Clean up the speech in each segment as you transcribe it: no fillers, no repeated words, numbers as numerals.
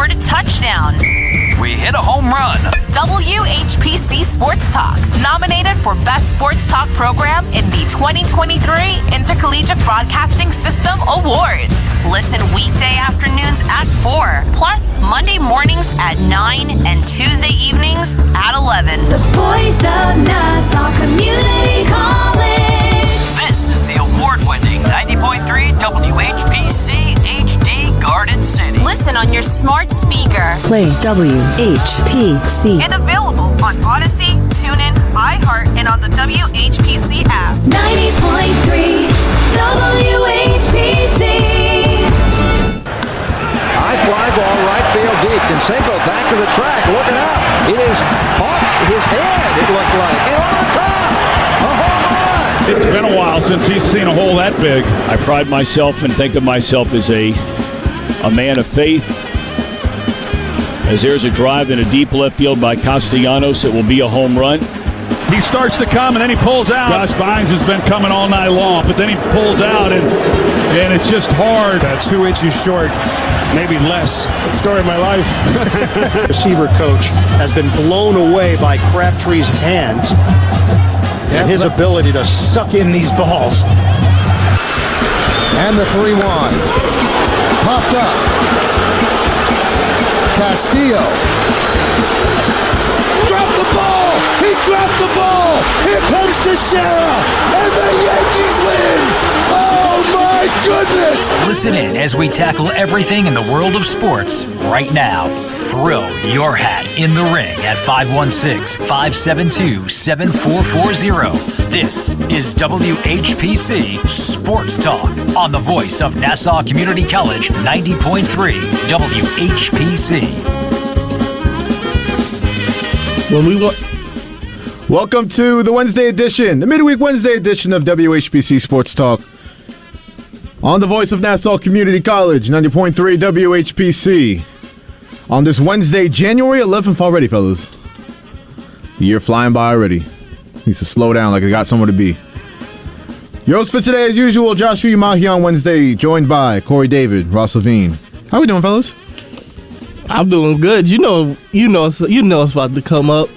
scored a touchdown. We hit a home run. WHPC Sports Talk, nominated for Best Sports Talk Program in the 2023 Intercollegiate Broadcasting System Awards. Listen weekday afternoons at 4, plus Monday mornings at 9 and Tuesday evenings at 11. The voice of Nassau Community College. This is the award-winning 90.3 WHPC HD Garden City. Listen on your smart speaker. Play WHPC. And available on Odyssey, TuneIn, iHeart, and on the WHPC app. 90.3 WHPC. High fly ball, right field deep. Canseco back to the track, looking up. It is off his head, it looked like. And over the top, a home run. It's been a while since he's seen a hole that big. I pride myself and think of myself as a man of faith. As there's a drive in a deep left field by Castellanos, it will be a home run. He starts to come, and then he pulls out. Josh Bynes has been coming all night long, but then he pulls out, and it's just hard. 2 inches short, maybe less. That's the story of my life. Receiver coach has been blown away by Crabtree's hands and his ability to suck in these balls. And the 3-1. Popped up. Castillo. Dropped the ball! He dropped the ball! Here comes Teixeira! And the Yankees win! Oh my goodness! Listen in as we tackle everything in the world of sports right now. Throw your hat in the ring at 516-572-7440. This is WHPC Sports Talk on the voice of Nassau Community College, 90.3 WHPC. Welcome to the Wednesday edition, the midweek Wednesday edition of WHPC Sports Talk on the voice of Nassau Community College, 90.3 WHPC. On this Wednesday, January 11th already, fellas. The year flying by already. Needs to slow down like it got somewhere to be. Your host for today, as usual, Joshua Umahi on Wednesday, joined by Kory David, Ross Levine. How we doing, fellas? I'm doing good. You know it's about to come up.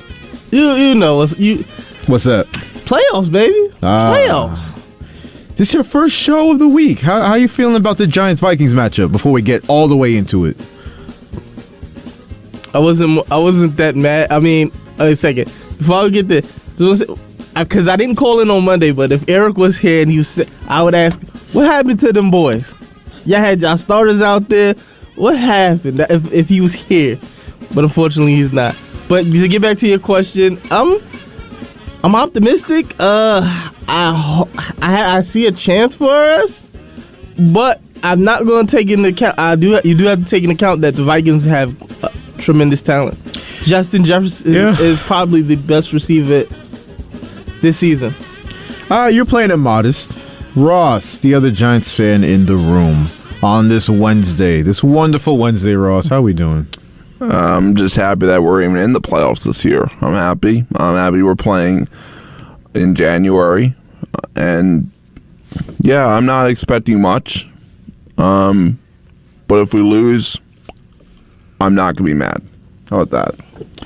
You know what's that? Playoffs, baby. Playoffs. This your first show of the week. How are you feeling about the Giants-Vikings matchup before we get all the way into it? I wasn't that mad. I mean, a second. Before I get there, because I didn't call in on Monday, but if Eric was here and I would ask, what happened to them boys? Y'all had y'all starters out there. What happened if he was here? But unfortunately, he's not. But to get back to your question, I'm optimistic. I see a chance for us, but I'm not going to take into account. You do have to take into account that the Vikings have tremendous talent. Justin Jefferson is probably the best receiver this season. You're playing it modest. Ross, the other Giants fan in the room on this Wednesday, this wonderful Wednesday, Ross. How we doing? I'm just happy that we're even in the playoffs this year. I'm happy we're playing in January. And, yeah, I'm not expecting much. But if we lose, I'm not going to be mad. How about that?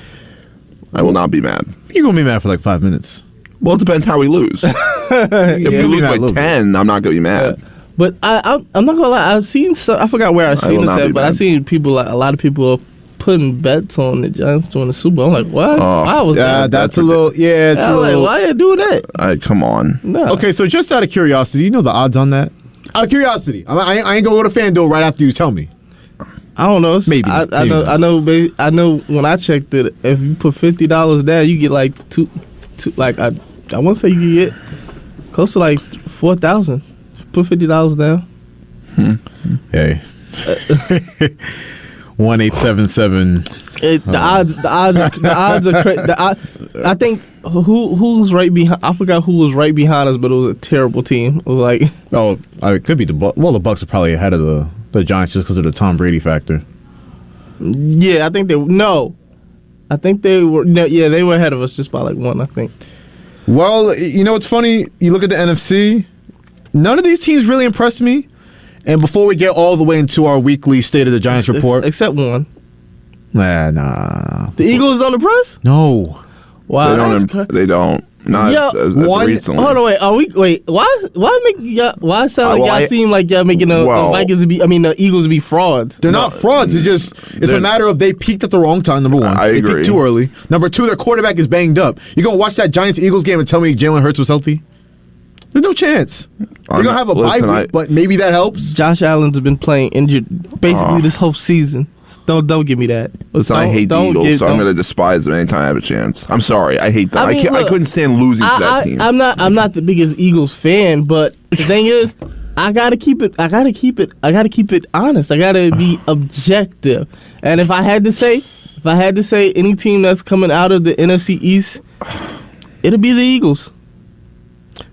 I will not be mad. You're going to be mad for like 5 minutes. Well, it depends how we lose. If we lose by 10, I'm not going to be mad. But I'm not going to lie. I've seen I forgot where I've seen this at, but I've seen people, a lot of people putting bets on the Giants to win the Super Bowl. I'm like, what? Why was that? That's a little, it's a little. Like, why are you doing that? Come on. No. Okay, so just out of curiosity, you know the odds on that? Out of curiosity. I ain't going to go to FanDuel right after you tell me. I don't know. Maybe. I know when I checked it, if you put $50 down, you get like two like I want to say you get close to like 4,000. Put $50 down. Hey. 1-877. The odds are crazy. I think who's right behind. I forgot who was right behind us, but it was a terrible team. It was like it could be the Bucs. Well, the Bucs are probably ahead of the Giants just because of the Tom Brady factor. Yeah, I think they were. No, I think they were. No, yeah, they were ahead of us just by like one. I think. Well, you know what's funny? You look at the NFC. None of these teams really impressed me. And before we get all the way into our weekly State of the Giants report, except one. Nah. The Eagles don't impress? No. Wow, They don't. Not as recently. Hold on, why sound like y'all seem like y'all making the Eagles to be frauds? They're not frauds. It's a matter of they peaked at the wrong time, number one. I agree. They peaked too early. Number two, their quarterback is banged up. You going to watch that Giants-Eagles game and tell me Jalen Hurts was healthy? There's no chance. They're going to have a bye week, but maybe that helps. Josh Allen's been playing injured basically this whole season. Don't give me that. Listen, I hate the Eagles, so I'm going to despise them anytime I have a chance. I'm sorry, I hate them. I couldn't stand losing to that team. I'm not the biggest Eagles fan, but the thing is, I gotta keep it honest. I gotta be objective. And if I had to say any team that's coming out of the NFC East, it'll be the Eagles.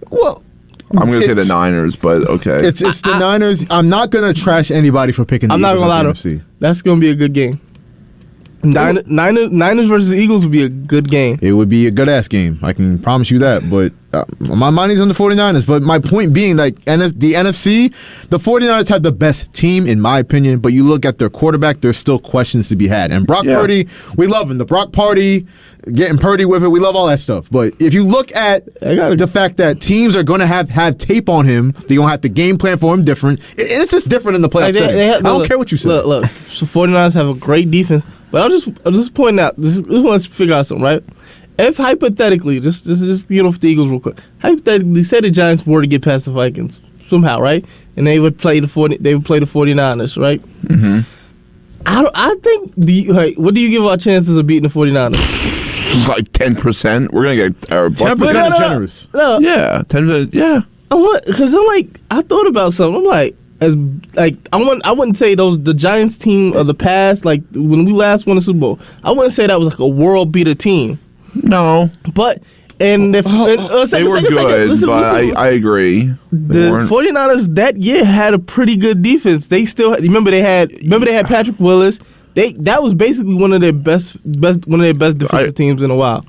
Well, I'm going to say the Niners, but okay. It's the Niners. I'm not going to trash anybody for picking the Eagles. I'm not going to lie to. That's going to be a good game. Niners versus Eagles would be a good game. It would be a good-ass game. I can promise you that. But my money's on the 49ers. But my point being, like, the NFC, the 49ers have the best team, in my opinion. But you look at their quarterback, there's still questions to be had. And Brock Purdy, we love him. The Brock Party, getting Purdy with it, we love all that stuff. But if you look at the fact that teams are going to have tape on him, they're going to have to game plan for him different. It's just different in the playoffs. I don't care what you say. Look. So 49ers have a great defense. But I'm just pointing out. This wants to figure out something, right? If hypothetically, just for the Eagles real quick. Hypothetically, say the Giants were to get past the Vikings somehow, right? And they would play the 49ers, right? Mm-hmm. I think. What do you give our chances of beating the 49ers? Like 10%. We're gonna get 10% is generous. No. Yeah, 10%. Yeah. Because I thought about something. I'm like. I wouldn't say the Giants team of the past, like when we last won the Super Bowl, I wouldn't say that was like a world beater team. No, but they were good. But I agree. The 49ers that year had a pretty good defense. They still remember they had Patrick Willis. That was basically one of their best defensive teams in a while.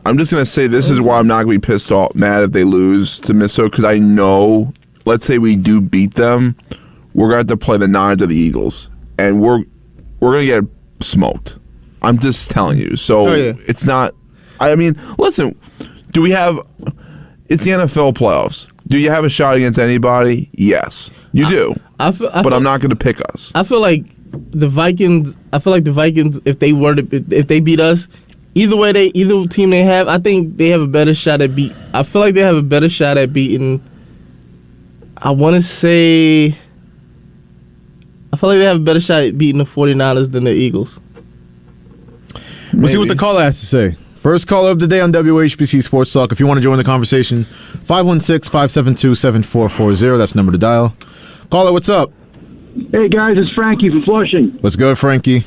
I'm just gonna say this is why I'm not gonna be pissed off, mad if they lose to Minnesota, because I know. Let's say we do beat them, we're going to have to play the Niners or the Eagles, and we're going to get smoked. I'm just telling you. So It's not. I mean, listen. Do we have? It's the NFL playoffs. Do you have a shot against anybody? Yes, you do. But I'm not going to pick us. I feel like the Vikings. If they beat us, either team they have, I think they have a better shot at beat. I feel like they have a better shot at beating. I want to say I feel like they have a better shot at beating the 49ers than the Eagles. We'll see what the caller has to say. First caller of the day on WHPC Sports Talk. If you want to join the conversation, 516-572-7440. That's the number to dial. Caller, what's up? Hey, guys, it's Frankie from Flushing. Let's go, Frankie.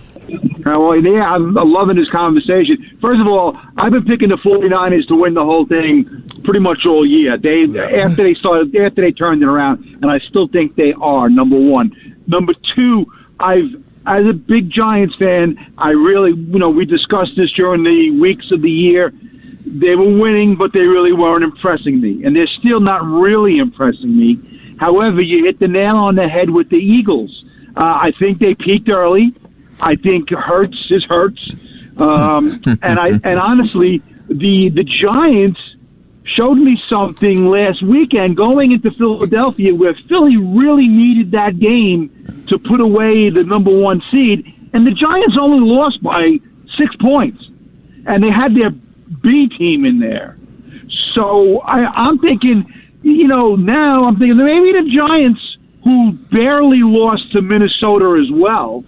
I'm loving this conversation. First of all, I've been picking the 49ers to win the whole thing pretty much all year. After they turned it around, and I still think they are, number one. Number two, as a big Giants fan, I really, we discussed this during the weeks of the year. They were winning, but they really weren't impressing me, and they're still not really impressing me. However, you hit the nail on the head with the Eagles. I think they peaked early. I think Hurts is Hurts, and honestly, the Giants showed me something last weekend going into Philadelphia, where Philly really needed that game to put away the number one seed, and the Giants only lost by 6 points, and they had their B team in there. So I'm thinking, now I'm thinking maybe the Giants, who barely lost to Minnesota as well.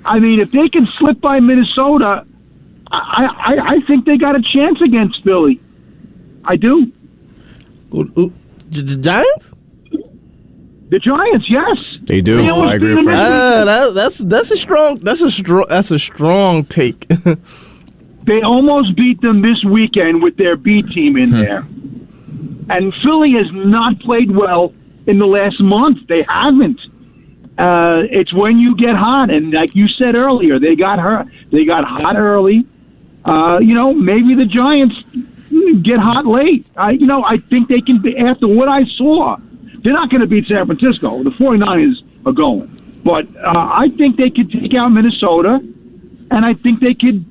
I mean, if they can slip by Minnesota, I think they got a chance against Philly. I do. The Giants? The Giants, yes. They do. I agree with that's a strong take. They almost beat them this weekend with their B team in there. And Philly has not played well in the last month. They haven't. It's when you get hot, and like you said earlier, they got hot early. Maybe the Giants get hot late. I think they can be, after what I saw. They're not going to beat San Francisco. The 49ers are going. But I think they could take out Minnesota. and I think they could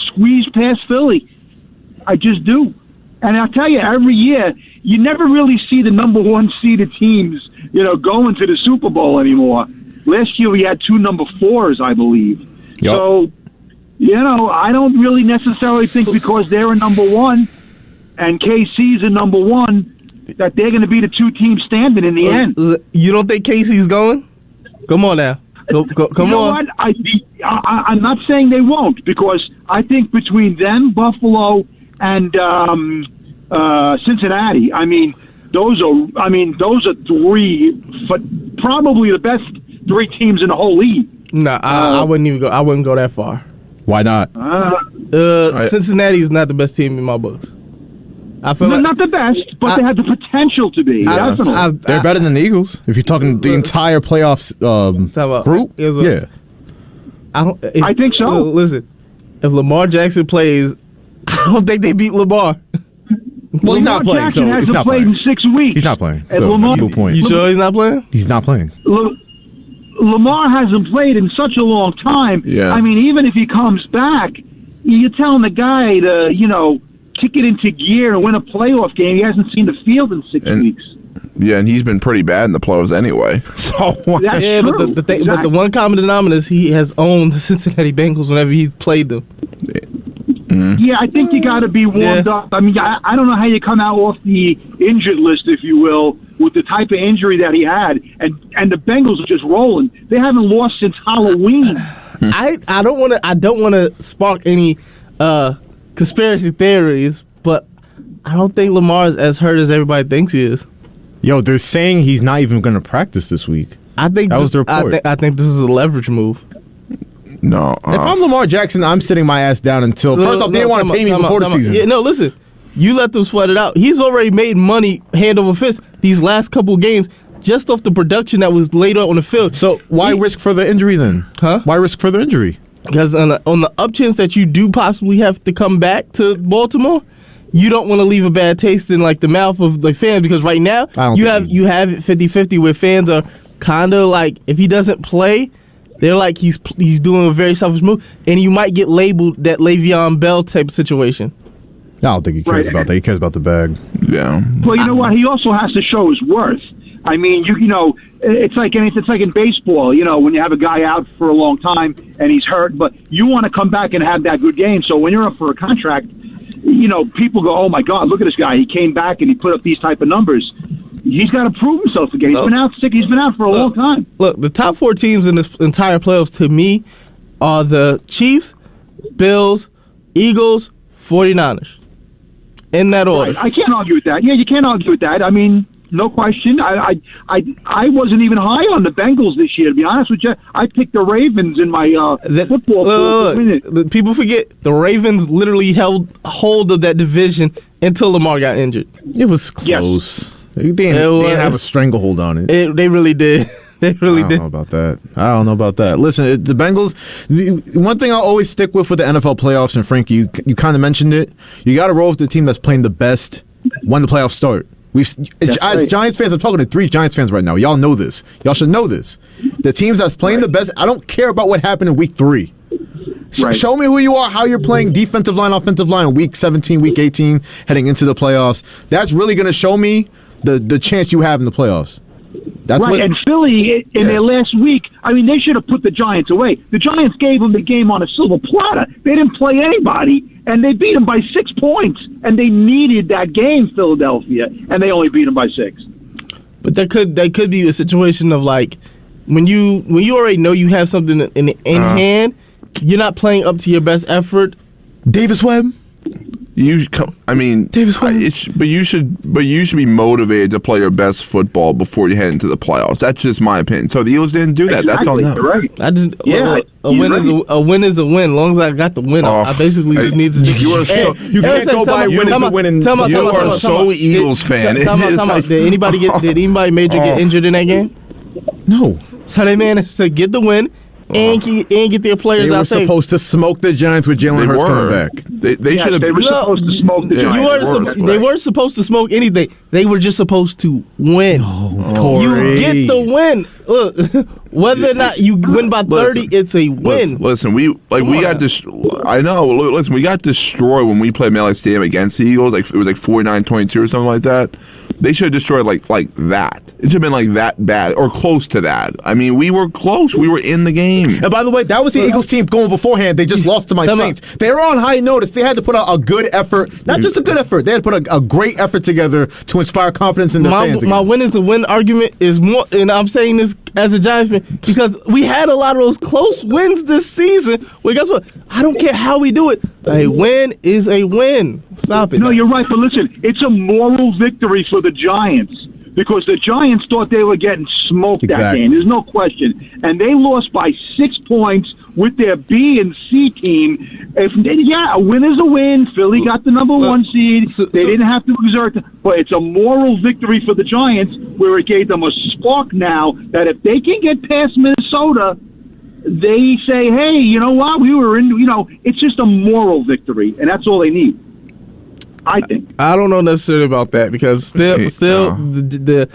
squeeze past Philly. I just do. And I'll tell you, every year, you never really see the number one seeded teams, going to the Super Bowl anymore. Last year we had 2 number 4s, I believe. Yep. So, I don't really necessarily think because they're a number 1 and KC's a number 1 that they're going to be the 2 teams standing in the end. You don't think KC's going? Come on now. Come on. What? I'm not saying they won't, because I think between them, Buffalo, and Cincinnati, those are 3, probably the best 3 teams in the whole league. No, I wouldn't even go. I wouldn't go that far. Why not? Cincinnati is not the best team in my books. I feel not the best, but they have the potential to be. Definitely, they're better than the Eagles. If you're talking the entire playoffs group, yeah, I think so. Listen, if Lamar Jackson plays, I don't think they beat Lamar. Well, he's not playing. Jackson So he's hasn't not played playing. in 6 weeks. He's not playing. And So Lamar, that's a good point. You sure he's not playing? He's not playing. Lamar hasn't played in such a long time. Yeah. Even if he comes back, you're telling the guy to, kick it into gear and win a playoff game. He hasn't seen the field in 6 weeks. Yeah, and he's been pretty bad in the playoffs anyway. So That's Yeah, true. but the thing, Exactly. but the one common denominator is he has owned the Cincinnati Bengals whenever he's played them. Yeah, I think you got to be warmed up. I don't know how you come out off the injured list, if you will, with the type of injury that he had, and the Bengals are just rolling. They haven't lost since Halloween. I don't want to spark any conspiracy theories, but I don't think Lamar is as hurt as everybody thinks he is. Yo, they're saying he's not even going to practice this week. I think that was the report. I think this is a leverage move. No. If I'm Lamar Jackson, I'm sitting my ass down until first off, they didn't want to pay me before the season. Yeah, no, listen. You let them sweat it out. He's already made money hand over fist these last couple of games just off the production that was laid out on the field. So why risk further injury then? Huh? Why risk further injury? Because on the up chance that you do possibly have to come back to Baltimore, you don't want to leave a bad taste in the mouth of the fans, because right now you have it 50-50 where fans are kind of like, if he doesn't play, they're like he's doing a very selfish move, and you might get labeled that Le'Veon Bell type of situation. I don't think he cares about that. He cares about the bag. Yeah. Well, you know what? He also has to show his worth. It's like in baseball. When you have a guy out for a long time and he's hurt, but you want to come back and have that good game. So when you're up for a contract, people go, "Oh my God, look at this guy! He came back and he put up these type of numbers." He's got to prove himself again. He's been out sick. He's been out for a long time. Look, the top 4 teams in this entire playoffs to me are the Chiefs, Bills, Eagles, 49ers. In that order. Right. I can't argue with that. Yeah, you can't argue with that. No question. I wasn't even high on the Bengals this year, to be honest with you. I picked the Ravens in my football pool. People forget the Ravens literally held hold of that division until Lamar got injured. It was close. They didn't have a stranglehold on it. They really did. They really did. I don't know about that. Listen, the Bengals, the one thing I always stick with the NFL playoffs, and Frankie, you kind of mentioned it, you got to roll with the team that's playing the best when the playoffs start. As Giants fans, I'm talking to 3 Giants fans right now. Y'all know this. Y'all should know this. The teams that's playing the best, I don't care about what happened in week 3. Show me who you are, how you're playing defensive line, offensive line in week 17, week 18, heading into the playoffs. That's really going to show me the chance you have in the playoffs. That's right, and Philly, in their last week, they should have put the Giants away. The Giants gave them the game on a silver platter. They didn't play anybody, and they beat them by 6 points. And they needed that game, Philadelphia, and they only beat them by 6. But that could be a situation of when you already know you have something in hand, you're not playing up to your best effort. Davis Webb. Davis Webb. But you should be motivated to play your best football before you head into the playoffs. That's just my opinion. So the Eagles didn't do that. That's on them. Right. A win is a win. As long as I got the win, I basically just need to. You can't go by win is a win. You are so Eagles fan. Did anybody major get injured in that game? No. So they managed to get the win and get their players They out were safe. supposed to smoke the Giants with Jalen Hurts coming back. They should have. They were supposed to smoke the Giants. They weren't supposed to smoke anything. They were just supposed to win. Kory. You get the win. Look, whether or not you win by 30, it's a win. Listen, we got destroyed. I know. Listen, we got destroyed when we played MetLife Stadium against the Eagles. Like it was like 49-22 or something like that. They should have destroyed like that. It should have been like that bad or close to that. I mean, we were close. We were in the game. And by the way, that was the Eagles team going beforehand. They just lost to my Saints. They were on high notice. They had to put out a good effort. Not just a good effort. They had to put a great effort together to inspire confidence in their fans. My win is a win argument is more, and I'm saying this as a Giants fan, because we had a lot of those close wins this season. Well, guess what? I don't care how we do it. A win is a win. Stop it. No, you're right. But listen, it's a moral victory for the Giants because the Giants thought they were getting smoked that game. There's no question. And they lost by 6 points with their B and C team. A win is a win. Philly got the number 1 seed. They didn't have to exert. But it's a moral victory for the Giants where it gave them a spark now that if they can get past Minnesota, they say, hey, you know what? We were in, it's just a moral victory, and that's all they need, I think. I don't know necessarily about that because still the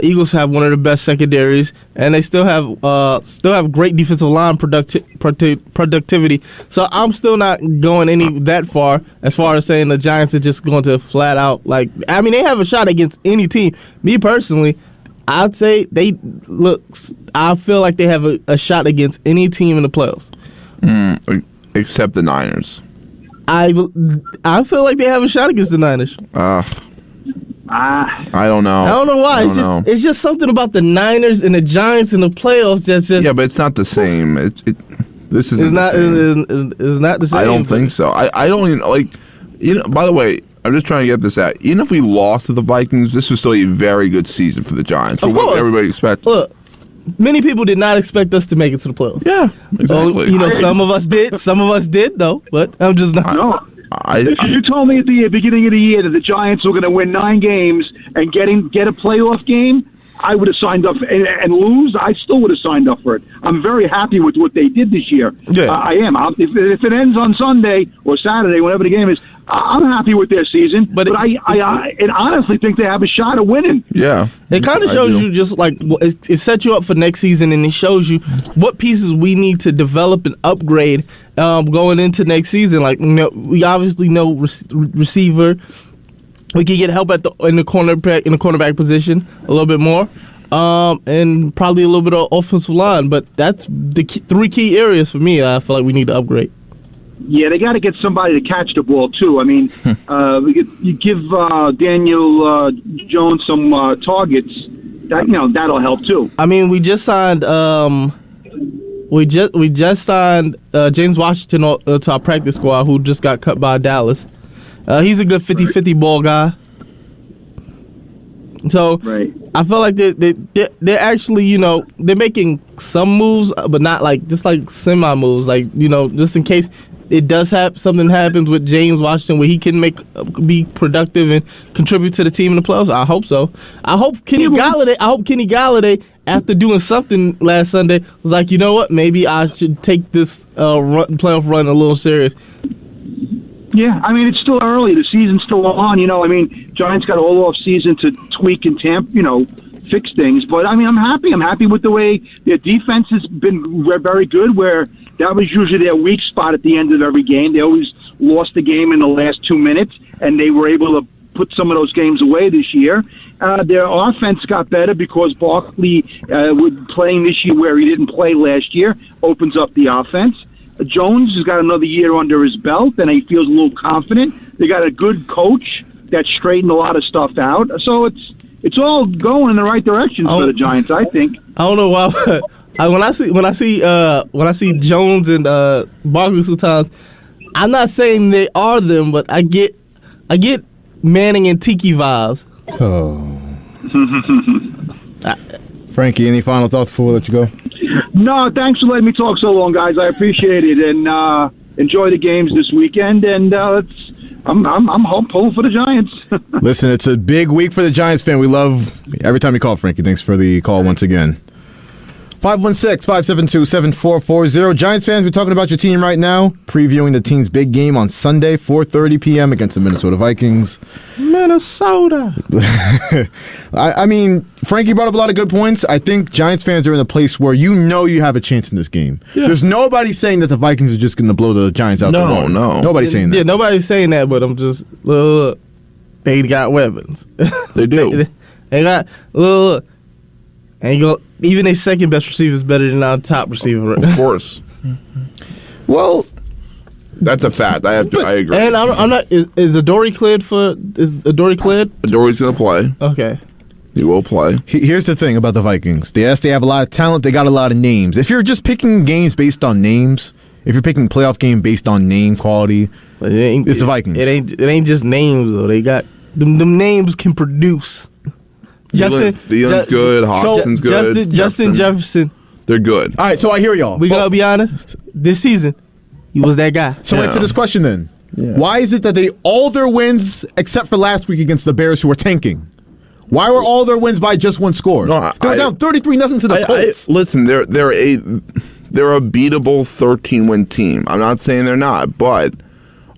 Eagles have one of the best secondaries, and they still have great defensive line productivity. So I'm still not going that far as saying the Giants are just going to flat out they have a shot against any team. Me personally, I'd say I feel like they have a shot against any team in the playoffs. Except the Niners. I feel like they have a shot against the Niners. I don't know. I don't know why. It's just something about the Niners and the Giants in the playoffs that's just... Yeah, but it's not the same. This is not the same. I don't think so. I don't even, by the way, I'm just trying to get this out. Even if we lost to the Vikings, this was still a very good season for the Giants. For what everybody expected. Look, many people did not expect us to make it to the playoffs. Yeah, exactly. Some of us did. Some of us did, though. But I'm just not. No. If you told me at the beginning of the year that the Giants were going to win 9 games and get a playoff game, I would have signed up and lose. I still would have signed up for it. I'm very happy with what they did this year. Yeah. I am. If it ends on Sunday or Saturday, whenever the game is, I'm happy with their season. But I honestly think they have a shot of winning. Yeah. It kind of shows you just it sets you up for next season, and it shows you what pieces we need to develop and upgrade going into next season. We obviously know receiver. We can get help in the cornerback position a little bit more, and probably a little bit of offensive line. But that's the 3 key areas for me. I feel like we need to upgrade. Yeah, they got to get somebody to catch the ball too. I mean, you give Daniel Jones some targets. That'll help too. I mean, we just signed. We just signed James Washington to our practice squad, who just got cut by Dallas. He's a good 50-50 ball guy. So I feel like they're actually, they're making some moves, but not just semi moves. Just in case it does something happens with James Washington where he can be productive and contribute to the team in the playoffs. I hope so. I hope Kenny Galladay, after doing something last Sunday, was like, you know what? Maybe I should take this playoff run a little serious. Yeah, I mean, it's still early. The season's still on. Giants got all off season to tweak and fix things. But I mean, I'm happy. I'm happy with the way their defense has been very good. Where that was usually their weak spot at the end of every game. They always lost the game in the last 2 minutes, and they were able to put some of those games away this year. Their offense got better because Barkley, playing this year where he didn't play last year, opens up the offense. Jones has got another year under his belt, and he feels a little confident. They got a good coach that straightened a lot of stuff out. So it's all going in the right direction for the Giants, I think. I don't know why, but when I see Jones and Barkley sometimes, I'm not saying they are them, but I get Manning and Tiki vibes. Oh. Frankie, any final thoughts before we let you go? No, thanks for letting me talk so long, guys. I appreciate it, and enjoy the games this weekend. And I'm pulling for the Giants. Listen, it's a big week for the Giants fan. We love every time you call, Frankie. Thanks for the call once again. 516-572-7440. Giants fans, we're talking about your team right now, previewing the team's big game on Sunday, 4:30 p.m. against the Minnesota Vikings. Minnesota. I mean, Frankie brought up a lot of good points. I think Giants fans are in a place where you have a chance in this game. Yeah. There's nobody saying that the Vikings are just going to blow the Giants out the water. No. Nobody's saying that. Yeah, nobody's saying that, but I'm just, look, they got weapons. They do. They got, look. And even their second best receiver is better than our top receiver. Of course. Well, that's a fact. I agree. And I'm not. Is Adoree cleared for? Is Adoree cleared? Adoree's gonna play. Okay. He will play. Here's the thing about the Vikings. They have a lot of talent. They got a lot of names. If you're just picking games based on names, if you're picking a playoff game based on name quality, it's the Vikings. It ain't just names though. They got them names can produce. Thiel's good. Hawkinson's good. Justin Jefferson. They're good. All right, so I hear y'all. We gotta be honest. This season, he was that guy. So answer this question then. Yeah. Why is it that all their wins, except for last week against the Bears, who were tanking, why were all their wins by just one score? No, they're down 33-0 to the Colts. Listen, they're a beatable 13-win team. I'm not saying they're not, but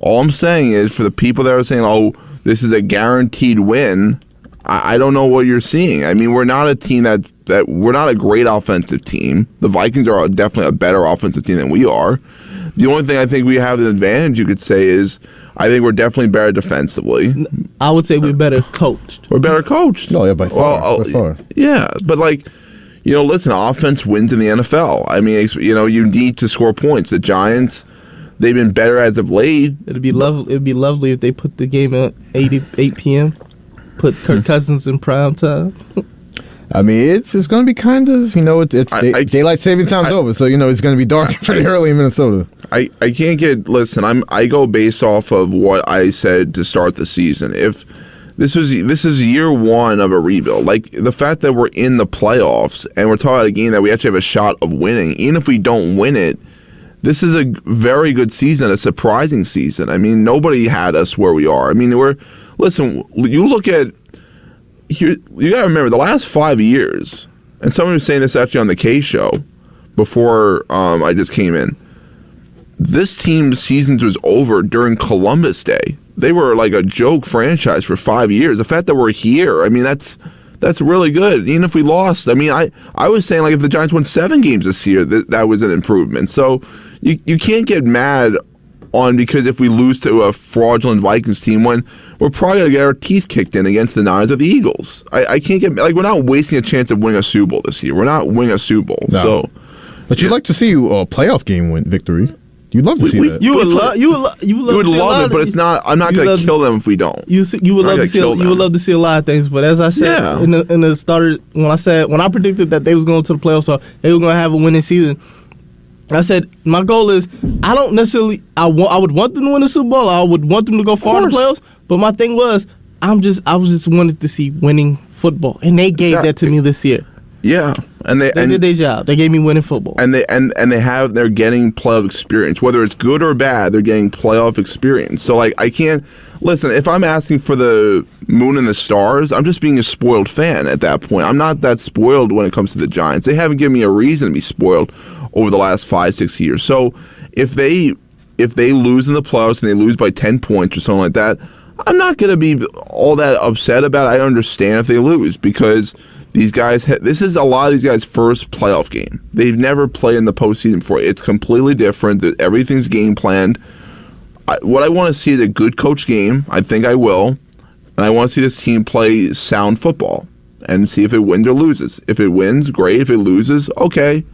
all I'm saying is for the people that are saying, "Oh, this is a guaranteed win." I don't know what you're seeing. I mean, we're not a team that we're not a great offensive team. The Vikings are definitely a better offensive team than we are. The only thing I think we have an advantage, you could say, is I think we're definitely better defensively. I would say we're better coached. We're better coached. No, yeah, by far. By far. Yeah, but listen, offense wins in the NFL. I mean, you need to score points. The Giants, they've been better as of late. It'd be lovely if they put the game at 8 p.m. Put Kirk Cousins in prime time. I mean, it's going to be kind of, daylight saving time's over, so, it's going to be dark pretty early in Minnesota. I can't I go based off of what I said to start the season. If this is year one of a rebuild, like the fact that we're in the playoffs and we're talking about a game that we actually have a shot of winning, even if we don't win it, this is a very good season, a surprising season. I mean, nobody had us where we are. I mean, listen, you look at here. You got to remember the last 5 years, and someone was saying this actually on the K show before I just came in. This team's season was over during Columbus Day. They were like a joke franchise for 5 years. The fact that we're here, I mean, that's really good. Even if we lost, I mean, I was saying if the Giants won 7 games this year, that was an improvement. So you can't get mad because if we lose to a fraudulent Vikings team when we're probably going to get our teeth kicked in against the Niners or the Eagles. I can't get we're not wasting a chance of winning a Super Bowl this year. We're not winning a Super Bowl. No. So, but you'd like to see a playoff game victory. You'd love to see that. You would love it, but it's not. I'm not going to kill them if we don't. You would love to see a lot of things, but as I said in the starter, when I predicted that they was going to the playoffs, or they were going to have a winning season, I said my goal is I don't necessarily I would want them to win the Super Bowl. I would want them to go far in the playoffs. But my thing was I was just wanted to see winning football, and they gave that to me this year. Yeah, and they did their job. They gave me winning football, and they're getting playoff experience, whether it's good or bad. They're getting playoff experience. So I can't listen. If I'm asking for the moon and the stars, I'm just being a spoiled fan at that point. I'm not that spoiled when it comes to the Giants. They haven't given me a reason to be spoiled over the last 5-6 years. So if they lose in the playoffs and they lose by 10 points or something like that, I'm not going to be all that upset about it. I understand if they lose because these guys, this is a lot of these guys' first playoff game. They've never played in the postseason before. It's completely different. Everything's game planned. What I want to see is a good coach game. I think I will. And I want to see this team play sound football and see if it wins or loses. If it wins, great. If it loses, okay.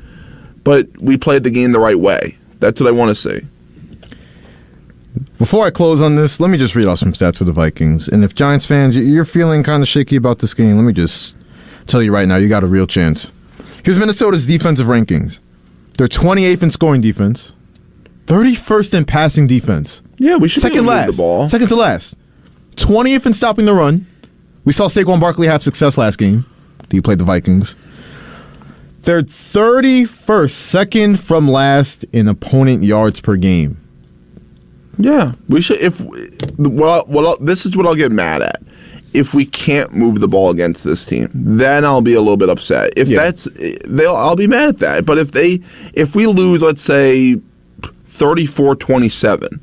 But we played the game the right way. That's what I want to see. Before I close on this, let me just read off some stats for the Vikings. And if Giants fans, you're feeling kind of shaky about this game, let me just tell you right now, you got a real chance. Here's Minnesota's defensive rankings. They're 28th in scoring defense, 31st in passing defense. Yeah, we should second last. The ball. Second to last. 20th in stopping the run. We saw Saquon Barkley have success last game. He played the Vikings. They're 31st, second from last in opponent yards per game. Yeah, we should. This is what I'll get mad at. if we can't move the ball against this team, then I'll be a little bit upset. If I'll be mad at that. But if we lose, let's say 34-27,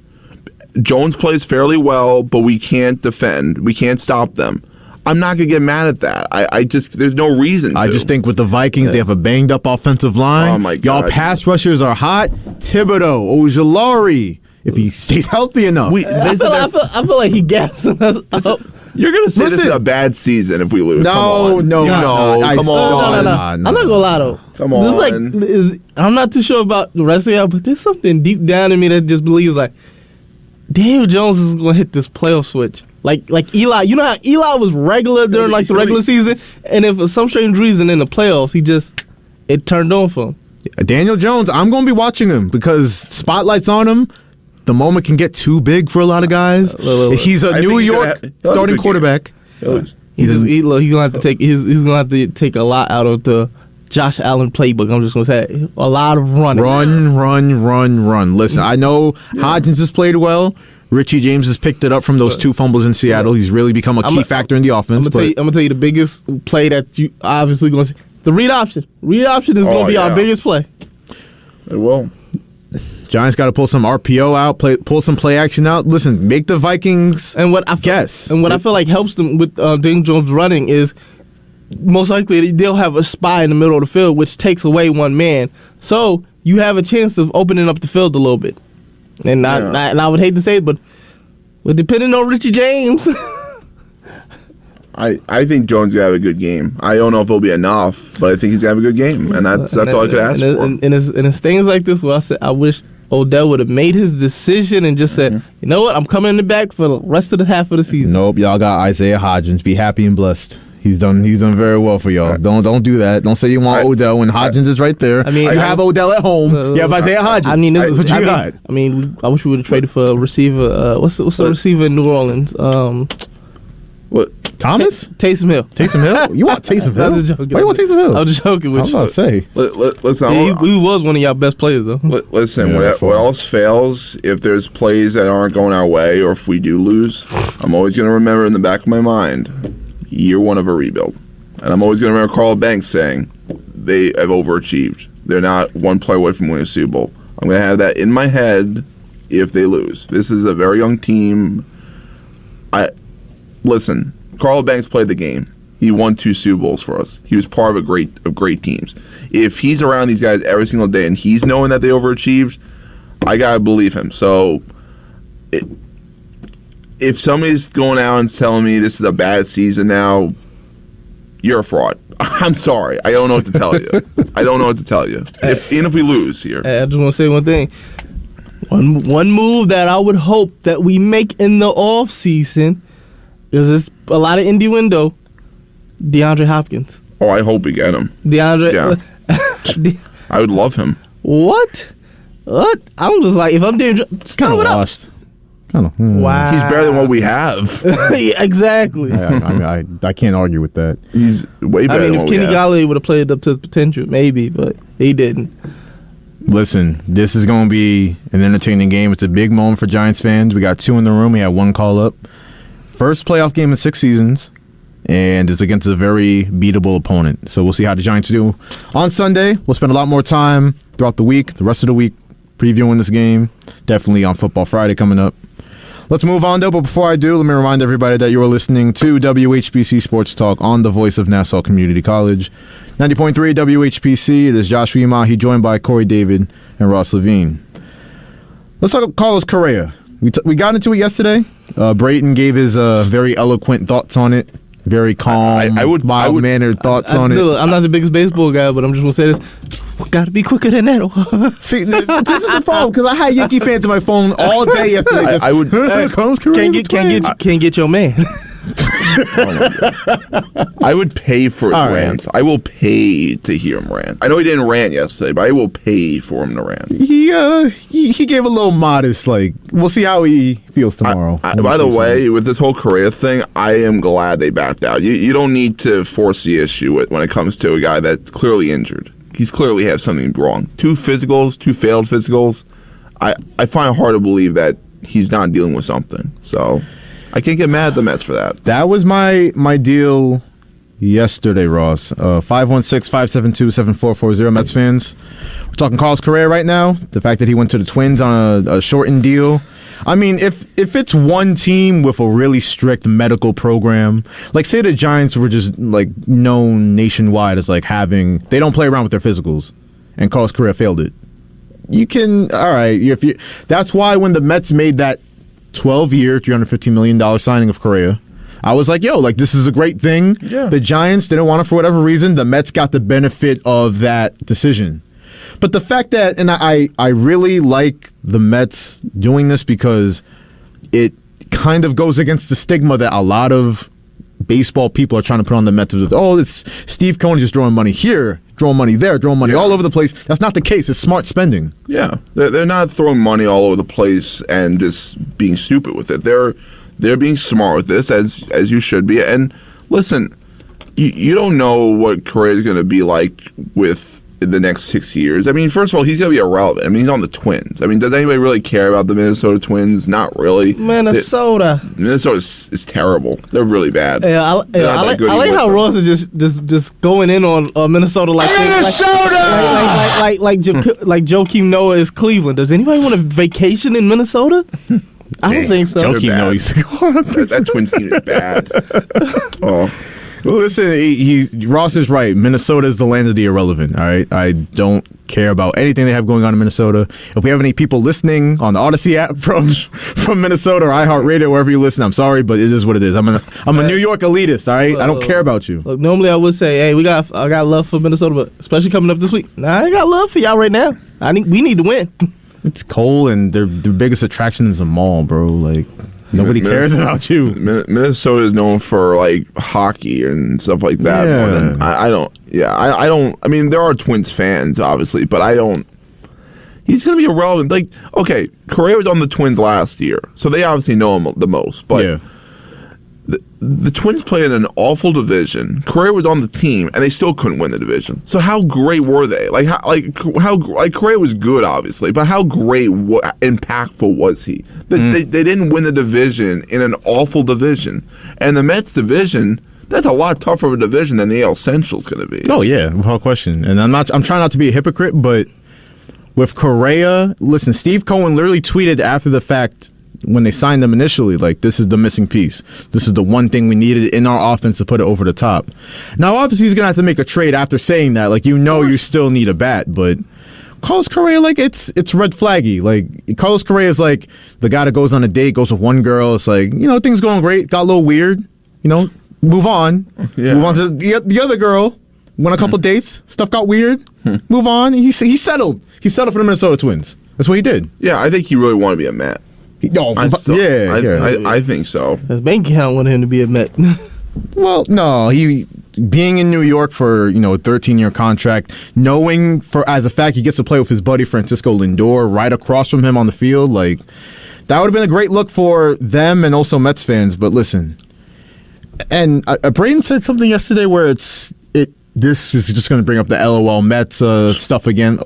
Jones plays fairly well, but we can't defend. We can't stop them. I'm not going to get mad at that. I just there's no reason to. I just think with the Vikings, they have a banged up offensive line. Oh my God. Y'all pass rushers are hot. Thibodeau, Ojulari, if he stays healthy enough. I feel like he gassing us up. You're going to say this is a bad season if we lose. No, come on. no. Come on. No. I'm not going to lie, though. Come on. I'm not too sure about the rest of y'all, but there's something deep down in me that just believes, like, Daniel Jones is going to hit this playoff switch. Like Eli. You know how Eli was regular during, like, the regular season? And if for some strange reason in the playoffs, it turned on for him. Daniel Jones, I'm going to be watching him because spotlight's on him. The moment can get too big for a lot of guys. He's a New York starting quarterback. He's gonna have to take a lot out of the Josh Allen playbook. I'm just gonna say a lot of running. Run. Listen, I know Hodgins has played well. Richie James has picked it up from those 2 fumbles in Seattle. He's really become a key factor in the offense. I'm gonna tell you the biggest play that you obviously gonna see. The read option. Read option is gonna be our biggest play. It will. Giants got to pull some RPO out, pull some play action out. Listen, make the Vikings I feel like helps them with Daniel Jones running is most likely they'll have a spy in the middle of the field, which takes away one man. So you have a chance of opening up the field a little bit. And I would hate to say it, but depending on Richie James. I think Jones gonna have a good game. I don't know if it'll be enough, but I think he's gonna have a good game, and that's all I could ask for. And it's things like this where I wish Odell would have made his decision and just said, you know what, I'm coming in the back for the rest of the half of the season. Nope, y'all got Isaiah Hodgins. Be happy and blessed. He's done very well for y'all. Don't do that. Don't say you want Odell when Hodgins is right there. I mean, you have Odell at home. You have Isaiah Hodgins. I mean, that's what you got. I mean, I wish we would have traded for a receiver. What's the receiver in New Orleans? What? Thomas? Taysom Hill. Taysom Hill? You want Taysom Hill? Why you want Taysom Hill? I was joking with you. I was about to say. Listen, he was one of y'all best players, though. Listen, what else fails, if there's plays that aren't going our way or if we do lose, I'm always going to remember in the back of my mind, year 1 of a rebuild. And I'm always going to remember Carl Banks saying they have overachieved. They're not one play away from winning a Super Bowl. I'm going to have that in my head if they lose. This is a very young team. Listen, Carl Banks played the game. He won 2 Super Bowls for us. He was part of great teams. If he's around these guys every single day and he's knowing that they overachieved, I gotta believe him. So, if somebody's going out and telling me this is a bad season now, you're a fraud. I'm sorry. I don't know what to tell you. Even if we lose here. I just want to say one thing. One move that I would hope that we make in the off season. Because there's a lot of indie window. DeAndre Hopkins. Oh, I hope we get him. DeAndre. Yeah. I would love him. What? I'm just like, if I'm doing, kind of lost. Wow. He's better than what we have. Yeah, exactly. I can't argue with that. He's way better. If Kenny Galladay would have played up to his potential, maybe, but he didn't. Listen, this is going to be an entertaining game. It's a big moment for Giants fans. We got 2 in the room. We had 1 call up. First playoff game in 6 seasons, and it's against a very beatable opponent. So we'll see how the Giants do on Sunday. We'll spend a lot more time throughout the rest of the week, previewing this game. Definitely on Football Friday coming up. Let's move on, though. But before I do, let me remind everybody that you are listening to WHPC Sports Talk on the voice of Nassau Community College. 90.3 WHPC. It is Joshua Umahi, joined by Kory David and Ross Levine. Let's talk about Carlos Correa. We got into it yesterday. Brayton gave his very eloquent thoughts on it. Very calm, mild-mannered thoughts on it. I'm not the biggest baseball guy, but I'm just going to say this. We got to be quicker than that. See, this is the problem, because I had Yankee fans on my phone all day yesterday. I would can't get your man. I would pay for his rants. I will pay to hear him rant. I know he didn't rant yesterday, but I will pay for him to rant. He gave a little modest, we'll see how he feels tomorrow. By the way, with this whole Correa thing, I am glad they backed out. You don't need to force the issue when it comes to a guy that's clearly injured. He's clearly has something wrong. 2 physicals, 2 failed physicals. I find it hard to believe that he's not dealing with something. So I can't get mad at the Mets for that. That was my deal yesterday, Ross. 516-572-7440, Mets fans. We're talking Carlos Correa right now. The fact that he went to the Twins on a shortened deal. I mean, if it's one team with a really strict medical program, like say the Giants were just like known nationwide as like they don't play around with their physicals, and Carlos Correa failed it. You can, all right. That's why when the Mets made that 12-year, $315 million signing of Correa, I was like, yo, like this is a great thing. Yeah. The Giants didn't want it for whatever reason. The Mets got the benefit of that decision. But the fact that, and I really like the Mets doing this because it kind of goes against the stigma that a lot of baseball people are trying to put on the Mets. It's Steve Cohen just throwing money here, throwing money there, throwing money all over the place. That's not the case. It's smart spending. Yeah, they're not throwing money all over the place and just being stupid with it. They're being smart with this, as you should be. And listen, you don't know what Correa is going to be like with the next 6 years. I mean, first of all, he's going to be irrelevant. I mean, he's on the Twins. I mean, does anybody really care about the Minnesota Twins? Not really. Minnesota is terrible. They're really bad. Yeah, I like how Ross is just going in on Minnesota like Minnesota, like Joakim Noah is Cleveland. Does anybody want a vacation in Minnesota? I don't think so. Joakim Noah, that Twins team is bad. Oh. Well, listen, Ross is right. Minnesota is the land of the irrelevant, all right? I don't care about anything they have going on in Minnesota. If we have any people listening on the Odyssey app from Minnesota or iHeartRadio, wherever you listen, I'm sorry, but it is what it is. I'm a New York elitist, all right? I don't care about you. Look, normally I would say, hey, I got love for Minnesota, but especially coming up this week, I ain't got love for y'all right now. We need to win. It's cold, and their biggest attraction is a mall, bro. Like, nobody cares about you. Minnesota is known for like hockey and stuff like that. Yeah. More than, I don't. I mean, there are Twins fans, obviously, but I don't. He's going to be irrelevant. Like, okay, Correa was on the Twins last year, so they obviously know him the most. But the Twins play in an awful division. Correa was on the team, and they still couldn't win the division. So how great were they? How Correa was good, obviously, but how impactful was he? They didn't win the division in an awful division, and the Mets division. That's a lot tougher of a division than the AL Central is going to be. Oh yeah, without question. And I'm trying not to be a hypocrite, but with Correa, listen, Steve Cohen literally tweeted after the fact. When they signed them initially, like, this is the missing piece. This is the one thing we needed in our offense to put it over the top. Now, obviously, he's going to have to make a trade after saying that. Like, you still need a bat, but Carlos Correa, like, it's red flaggy. Like, Carlos Correa is like the guy that goes on a date, goes with one girl. It's like, things going great, got a little weird. Move on. Yeah. Move on to the other girl. Went a couple dates, stuff got weird. Move on. He settled. He settled for the Minnesota Twins. That's what he did. Yeah, I think he really wanted to be a Met. I think so. His bank account wanted him to be a Met. Well, no, he being in New York for a 13-year contract, knowing as a fact he gets to play with his buddy Francisco Lindor right across from him on the field, like that would have been a great look for them and also Mets fans. But listen, and Braden said something yesterday where this is just going to bring up the LOL Mets stuff again.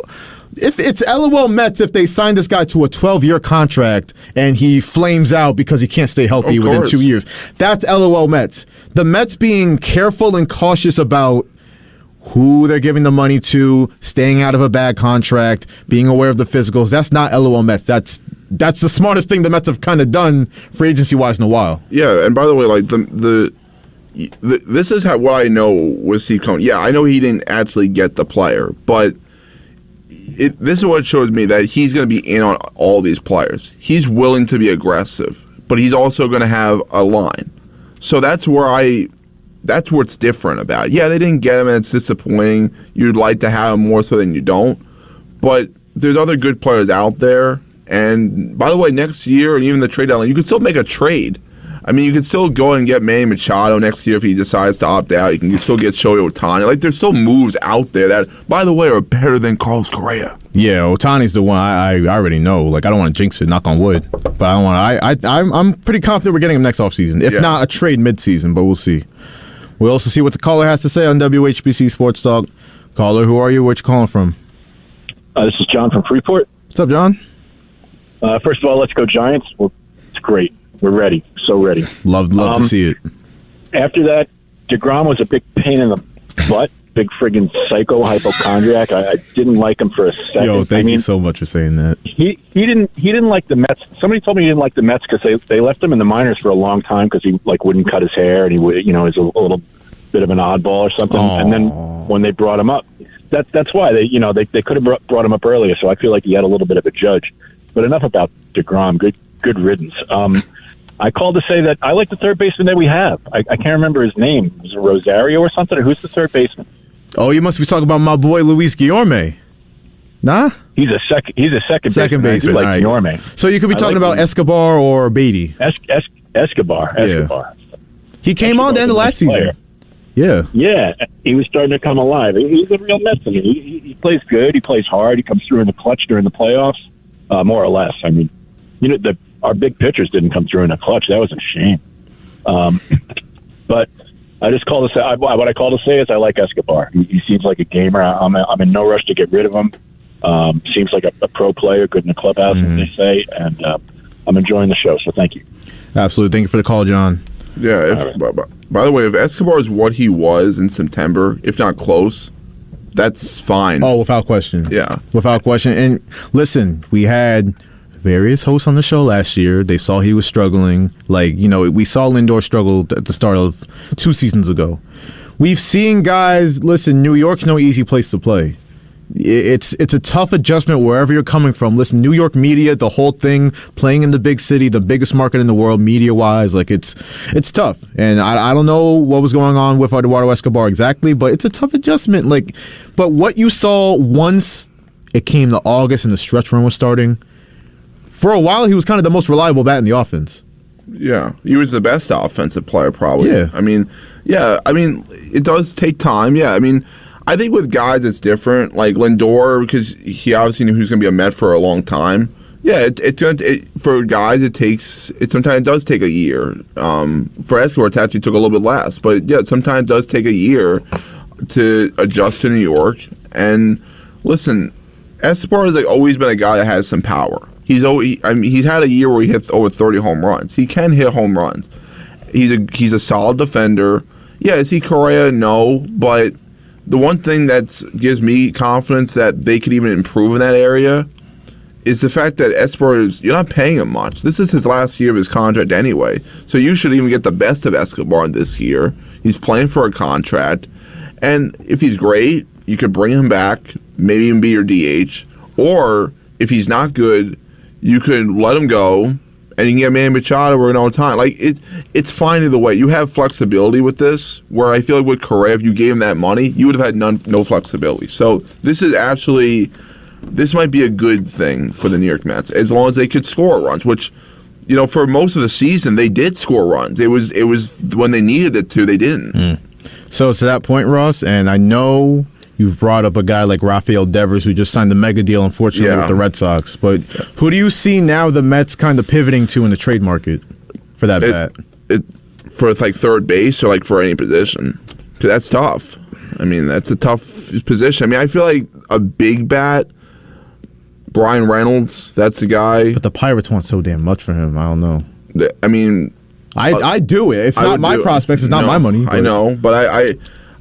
If it's LOL Mets if they sign this guy to a 12-year contract and he flames out because he can't stay healthy within 2 years. That's LOL Mets. The Mets being careful and cautious about who they're giving the money to, staying out of a bad contract, being aware of the physicals. That's not LOL Mets. That's the smartest thing the Mets have kind of done free agency-wise in a while. Yeah, and by the way, like this is what I know with Steve Cohen. Yeah, I know he didn't actually get the player, but this is what it shows me that he's going to be in on all these players. He's willing to be aggressive, but he's also going to have a line. So that's what's different about it. Yeah, they didn't get him, and it's disappointing. You'd like to have him more so than you don't. But there's other good players out there. And by the way, next year, and even the trade deadline, you could still make a trade. I mean, you could still go and get Manny Machado next year if he decides to opt out. You can still get Shohei Ohtani. Like, there's still moves out there that, by the way, are better than Carlos Correa. Yeah, Ohtani's the one I already know. Like, I don't want to jinx it, knock on wood. But I don't want. I'm pretty confident we're getting him next offseason. If not a trade midseason, but we'll see. We'll also see what the caller has to say on WHPC Sports Talk. Caller, who are you? Where you calling from? This is John from Freeport. What's up, John? First of all, let's go Giants. Well, it's great. We're ready. So ready. Love to see it. After that, DeGrom was a big pain in the butt. Big friggin' psycho hypochondriac. I didn't like him for a second. Yo, thank you so much for saying that. He didn't like the Mets. Somebody told me he didn't like the Mets because they left him in the minors for a long time because he wouldn't cut his hair and he would is a little bit of an oddball or something. Aww. And then when they brought him up, that's why they could have brought him up earlier. So I feel like he had a little bit of a judge. But enough about DeGrom. Good riddance. I called to say that I like the third baseman that we have. I can't remember his name. Was it Rosario or something? Or who's the third baseman? Oh, you must be talking about my boy Luis Guillorme. Nah? He's a second baseman. Like Guillorme. So you could be talking about Escobar or Beatty. Escobar. Yeah. He came on the end of last season. Yeah. Yeah, he was starting to come alive. He's a real Mets. I mean, he plays good. He plays hard. He comes through in the clutch during the playoffs, more or less. I mean, our big pitchers didn't come through in the clutch. That was a shame. But I just call to say what I call to say is I like Escobar. He seems like a gamer. I'm in no rush to get rid of him. Seems like a pro player, good in the clubhouse, as they say, and I'm enjoying the show. So thank you. Absolutely, thank you for the call, John. Yeah. By the way, if Escobar is what he was in September, if not close, that's fine. Oh, without question. Yeah, without question. And listen, we had various hosts on the show last year. They saw he was struggling. We saw Lindor struggle at the start of 2 seasons ago. We've seen guys, listen, New York's no easy place to play. It's a tough adjustment wherever you're coming from. Listen, New York media, the whole thing, playing in the big city, the biggest market in the world, media-wise, it's tough. And I don't know what was going on with Eduardo Escobar exactly, but it's a tough adjustment. But what you saw once it came to August and the stretch run was starting, for a while, he was kind of the most reliable bat in the offense. Yeah, he was the best offensive player, probably. Yeah. I mean, it does take time. Yeah, I mean, I think with guys it's different. Like Lindor, because he obviously knew he was going to be a Met for a long time. Yeah, for guys sometimes it does take a year. For Escobar, it actually took a little bit less. But yeah, sometimes it does take a year to adjust to New York. And listen, Escobar has always been a guy that has some power. He's had a year where he hit over 30 home runs. He can hit home runs. He's a solid defender. Yeah, is he Correa? No, but the one thing that gives me confidence that they could even improve in that area is the fact that Escobar you're not paying him much. This is his last year of his contract anyway, so you should even get the best of Escobar this year. He's playing for a contract, and if he's great, you could bring him back, maybe even be your DH, or if he's not good, you could let him go, and you can get Manny Machado or no time. It's fine either way. You have flexibility with this, where I feel like with Correa, if you gave him that money, you would have had no flexibility. So this might be a good thing for the New York Mets, as long as they could score runs, which, for most of the season, they did score runs. It was when they needed it to, they didn't. So to that point, Ross, and I know you've brought up a guy like Rafael Devers, who just signed the mega deal, unfortunately, with the Red Sox. But who do you see now the Mets kind of pivoting to in the trade market for that bat? For third base or for any position? Because that's tough. I mean, that's a tough position. I mean, I feel like a big bat, Brian Reynolds, that's the guy. But the Pirates want so damn much for him. I don't know. I mean, I'd do it. It's not my prospects. It's not my money. I know, but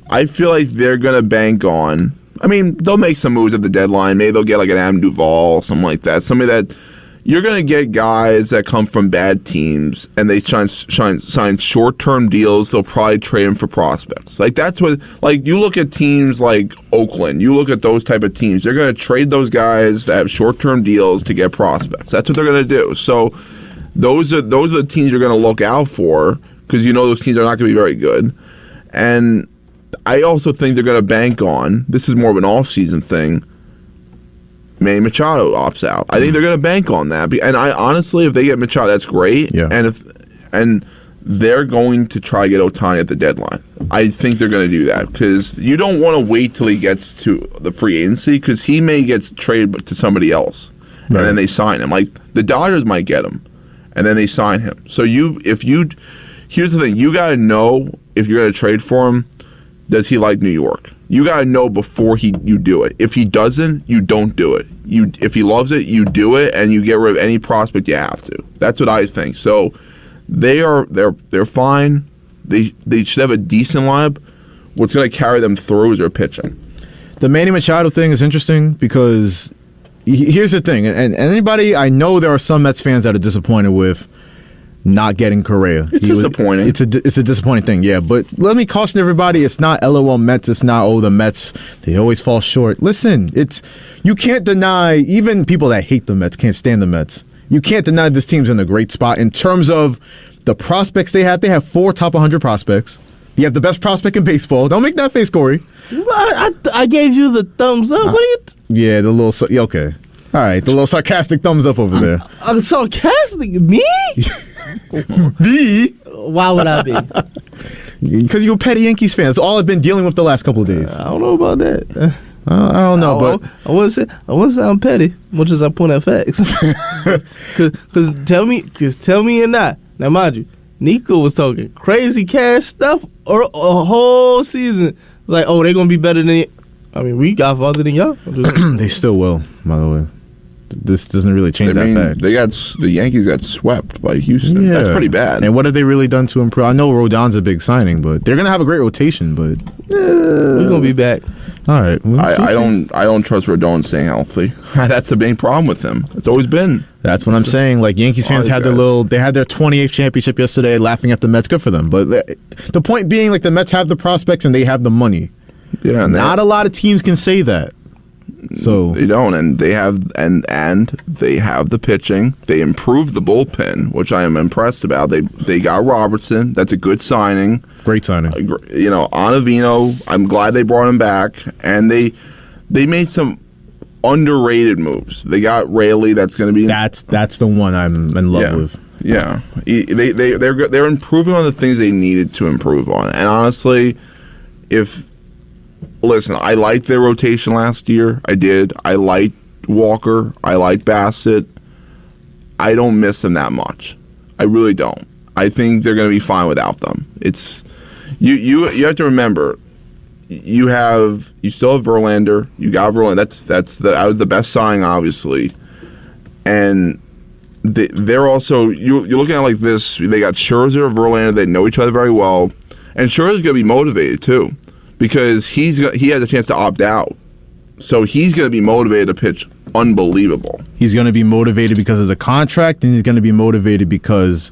I feel like they're going to bank on. I mean, they'll make some moves at the deadline. Maybe they'll get an Adam Duvall, something like that. Somebody that you're going to get guys that come from bad teams and they sign short-term deals. They'll probably trade them for prospects. That's what. You look at teams like Oakland. You look at those type of teams. They're going to trade those guys that have short-term deals to get prospects. That's what they're going to do. So those are the teams you're going to look out for, because those teams are not going to be very good. And I also think they're going to bank on, this is more of an off-season thing, Manny Machado opts out. I think they're going to bank on that. And I honestly, if they get Machado, that's great. Yeah. And they're going to try to get Ohtani at the deadline. I think they're going to do that, because you don't want to wait till he gets to the free agency, because he may get traded to somebody else, and then they sign him. The Dodgers might get him, and then they sign him. So here's the thing, you got to know if you're going to trade for him, does he like New York? You got to know before you do it. If he doesn't, you don't do it. If he loves it, you do it, and you get rid of any prospect you have to. That's what I think. So They're fine. They should have a decent lineup. What's going to carry them through is their pitching. The Manny Machado thing is interesting because here's the thing, and anybody, I know there are some Mets fans that are disappointed with not getting Correa. It's disappointing. It's a disappointing thing, yeah. But let me caution everybody: it's not LOL Mets. It's not the Mets. They always fall short. Listen, you can't deny, even people that hate the Mets can't stand the Mets. You can't deny this team's in a great spot in terms of the prospects they have. They have 4 top 100 prospects. You have the best prospect in baseball. Don't make that face, Kory. I gave you the thumbs up. What are you? Yeah, the little. Okay. All right, the little sarcastic thumbs up over there. I'm sarcastic. Me? Me? Why would I be? Because you're a petty Yankees fan. That's all I've been dealing with the last couple of days. I don't know about that. I don't know, but I wouldn't sound petty, much as I point at facts. Because tell me or not. Now, mind you, Nico was talking crazy cash stuff or a whole season. Like, oh, they're gonna be better than. I mean, we got farther than y'all. They still will. By the way, this doesn't really change that fact. The Yankees got swept by Houston. Yeah. That's pretty bad. And what have they really done to improve? I know Rodon's a big signing, but they're gonna have a great rotation. But we're gonna be back. All right. I don't trust Rodon staying healthy. That's the main problem with him. It's always been. That's what I'm saying. Like, Yankees fans had their 28th championship yesterday, laughing at the Mets. Good for them. But the point being, like, the Mets have the prospects and they have the money. Yeah, not a lot of teams can say that. So they don't, and they have and they have the pitching. They improved the bullpen, which I am impressed about. They got Robertson. That's a good signing. Great signing. Ottavino, I'm glad they brought him back, and they made some underrated moves. They got Rayleigh. That's going to be that's the one I'm in love with. Yeah, they're improving on the things they needed to improve on, and honestly, Listen, I liked their rotation last year. I did. I liked Walker. I liked Bassett. I don't miss them that much. I really don't. I think they're going to be fine without them. It's you have to remember, you still have Verlander. You got Verlander. That was the best signing, obviously. And they're also you're looking at it like this. They got Scherzer, Verlander. They know each other very well, and Scherzer's going to be motivated too. Because he has a chance to opt out. So he's going to be motivated to pitch unbelievable. He's going to be motivated because of the contract, and he's going to be motivated because